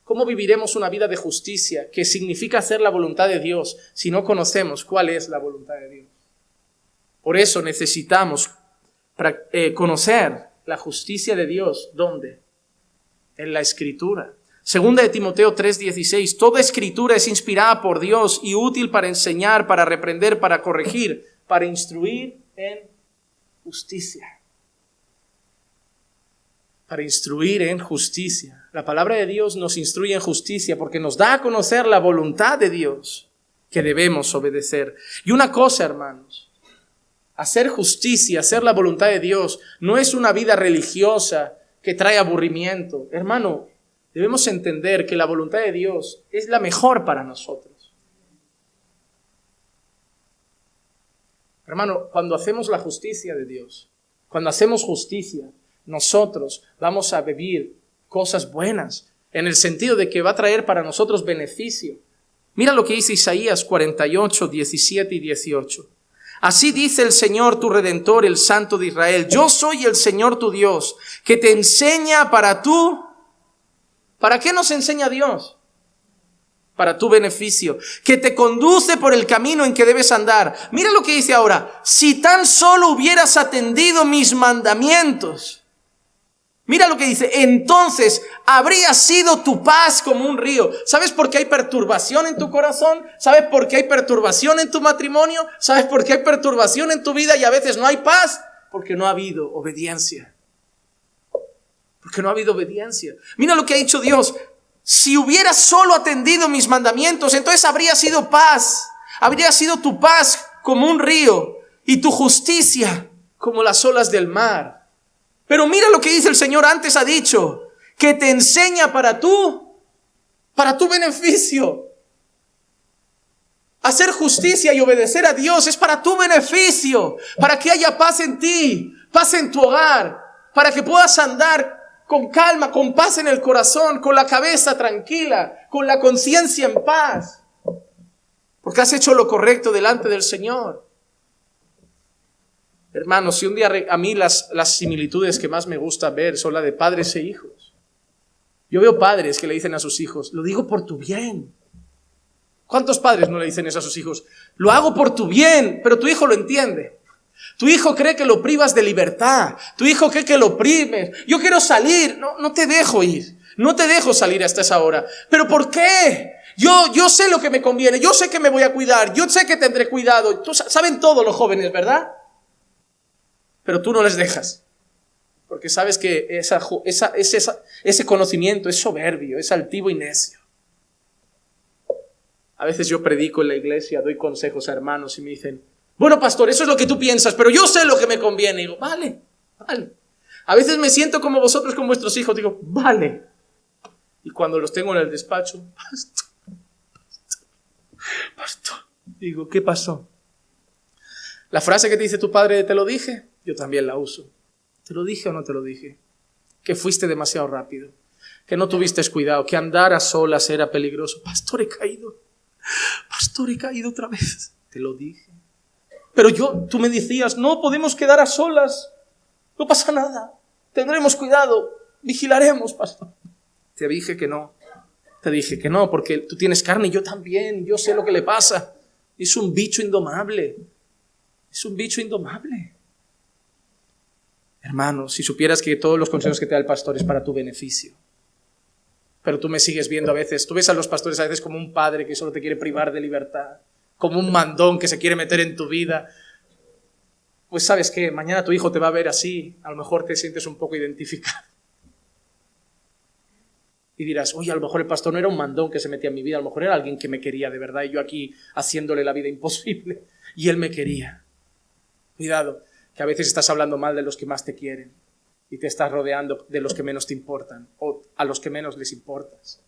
¿cómo viviremos una vida de justicia que significa hacer la voluntad de Dios si no conocemos cuál es la voluntad de Dios? Por eso necesitamos conocer la justicia de Dios. ¿Dónde? En la Escritura. Segunda de Timoteo 3:16, toda Escritura es inspirada por Dios y útil para enseñar, para reprender, para corregir, para instruir en justicia. Para instruir en justicia. La palabra de Dios nos instruye en justicia porque nos da a conocer la voluntad de Dios que debemos obedecer. Y una cosa, hermanos, hacer justicia, hacer la voluntad de Dios, no es una vida religiosa que trae aburrimiento. Hermano, debemos entender que la voluntad de Dios es la mejor para nosotros. Hermano, cuando hacemos la justicia de Dios, Cuando hacemos justicia, nosotros vamos a vivir cosas buenas, en el sentido de que va a traer para nosotros beneficio. Mira lo que dice Isaías 48, 17 y 18. Así dice el Señor tu Redentor, el Santo de Israel: yo soy el Señor tu Dios, que te enseña para tú. ¿Para qué nos enseña Dios? Para tu beneficio, que te conduce por el camino en que debes andar. Mira lo que dice ahora: si tan solo hubieras atendido mis mandamientos. Mira lo que dice: entonces habría sido tu paz como un río. ¿Sabes por qué hay perturbación en tu corazón? ¿Sabes por qué hay perturbación en tu matrimonio? ¿Sabes por qué hay perturbación en tu vida y a veces no hay paz? Porque no ha habido obediencia. Porque no ha habido obediencia. Mira lo que ha dicho Dios: si hubieras solo atendido mis mandamientos, entonces habría sido paz. Habría sido tu paz como un río y tu justicia como las olas del mar. Pero mira lo que dice el Señor. Antes ha dicho que te enseña para tu beneficio. Hacer justicia y obedecer a Dios es para tu beneficio, para que haya paz en ti, paz en tu hogar, para que puedas andar con calma, con paz en el corazón, con la cabeza tranquila, con la conciencia en paz, porque has hecho lo correcto delante del Señor. Hermanos, si un día a mí las similitudes que más me gusta ver son las de padres e hijos. Yo veo padres que le dicen a sus hijos: lo digo por tu bien. ¿Cuántos padres no le dicen eso a sus hijos? Lo hago por tu bien, pero tu hijo lo entiende. Tu hijo cree que lo privas de libertad. Tu hijo cree que lo oprimes. Yo quiero salir. No te dejo ir. No te dejo salir hasta esa hora. ¿Pero por qué? Yo sé lo que me conviene. Yo sé que me voy a cuidar. Yo sé que tendré cuidado. Saben todo los jóvenes, ¿verdad? Pero tú no les dejas. Porque sabes que ese conocimiento es soberbio, es altivo y necio. A veces yo predico en la iglesia, doy consejos a hermanos y me dicen: bueno, pastor, eso es lo que tú piensas, pero yo sé lo que me conviene. Y digo: vale. A veces me siento como vosotros con vuestros hijos. Digo: vale. Y cuando los tengo en el despacho: pastor. Digo: ¿qué pasó? La frase que te dice tu padre, ¿te lo dije? Yo también la uso. ¿Te lo dije o no te lo dije? Que fuiste demasiado rápido, que no tuviste cuidado, que andar a solas era peligroso. Pastor, he caído otra vez. Te lo dije. Pero tú me decías: no podemos quedar a solas, no pasa nada, tendremos cuidado, vigilaremos, pastor. Te dije que no, porque tú tienes carne y yo también, yo sé lo que le pasa. Es un bicho indomable. Hermanos, si supieras que todos los consejos que te da el pastor es para tu beneficio, pero tú me sigues viendo a veces, tú ves a los pastores a veces como un padre que solo te quiere privar de libertad, como un mandón que se quiere meter en tu vida, pues ¿sabes qué? Mañana tu hijo te va a ver así, a lo mejor te sientes un poco identificado. Y dirás: oye, a lo mejor el pastor no era un mandón que se metía en mi vida, a lo mejor era alguien que me quería de verdad y yo aquí haciéndole la vida imposible y él me quería. Cuidado, que a veces estás hablando mal de los que más te quieren y te estás rodeando de los que menos te importan o a los que menos les importas,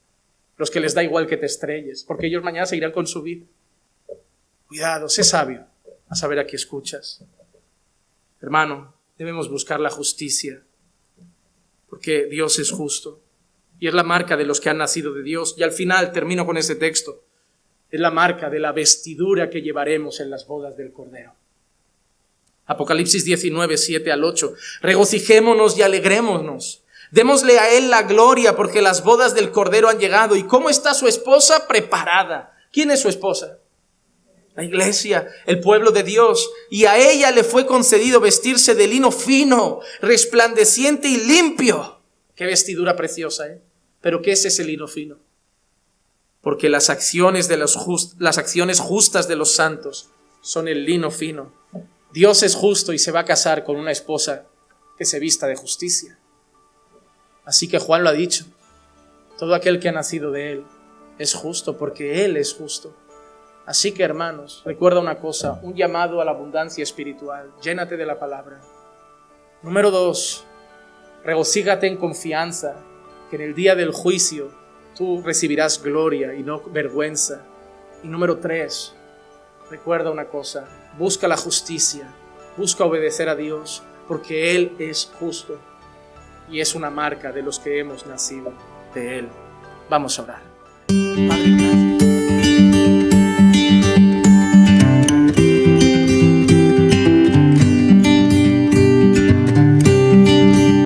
los que les da igual que te estrelles, porque ellos mañana seguirán con su vida. Cuidado, sé sabio a saber a qué escuchas. Hermano, debemos buscar la justicia, porque Dios es justo y es la marca de los que han nacido de Dios. Y al final, termino con este texto, es la marca de la vestidura que llevaremos en las bodas del Cordero. Apocalipsis 19, 7 al 8. Regocijémonos y alegrémonos. Démosle a Él la gloria porque las bodas del Cordero han llegado. ¿Y cómo está su esposa? Preparada. ¿Quién es su esposa? La iglesia, el pueblo de Dios. Y a ella le fue concedido vestirse de lino fino, resplandeciente y limpio. Qué vestidura preciosa, ¿eh? Pero ¿qué es ese lino fino? Porque las acciones justas de los santos son el lino fino. Dios es justo y se va a casar con una esposa que se vista de justicia. Así que Juan lo ha dicho: todo aquel que ha nacido de Él es justo porque Él es justo. Así que, hermanos, recuerda una cosa, un llamado a la abundancia espiritual. Llénate de la palabra. Número 2, regocígate en confianza que en el día del juicio tú recibirás gloria y no vergüenza. Y número 3, recuerda una cosa, busca la justicia, busca obedecer a Dios, porque Él es justo y es una marca de los que hemos nacido de Él. Vamos a orar. Padre, gracias.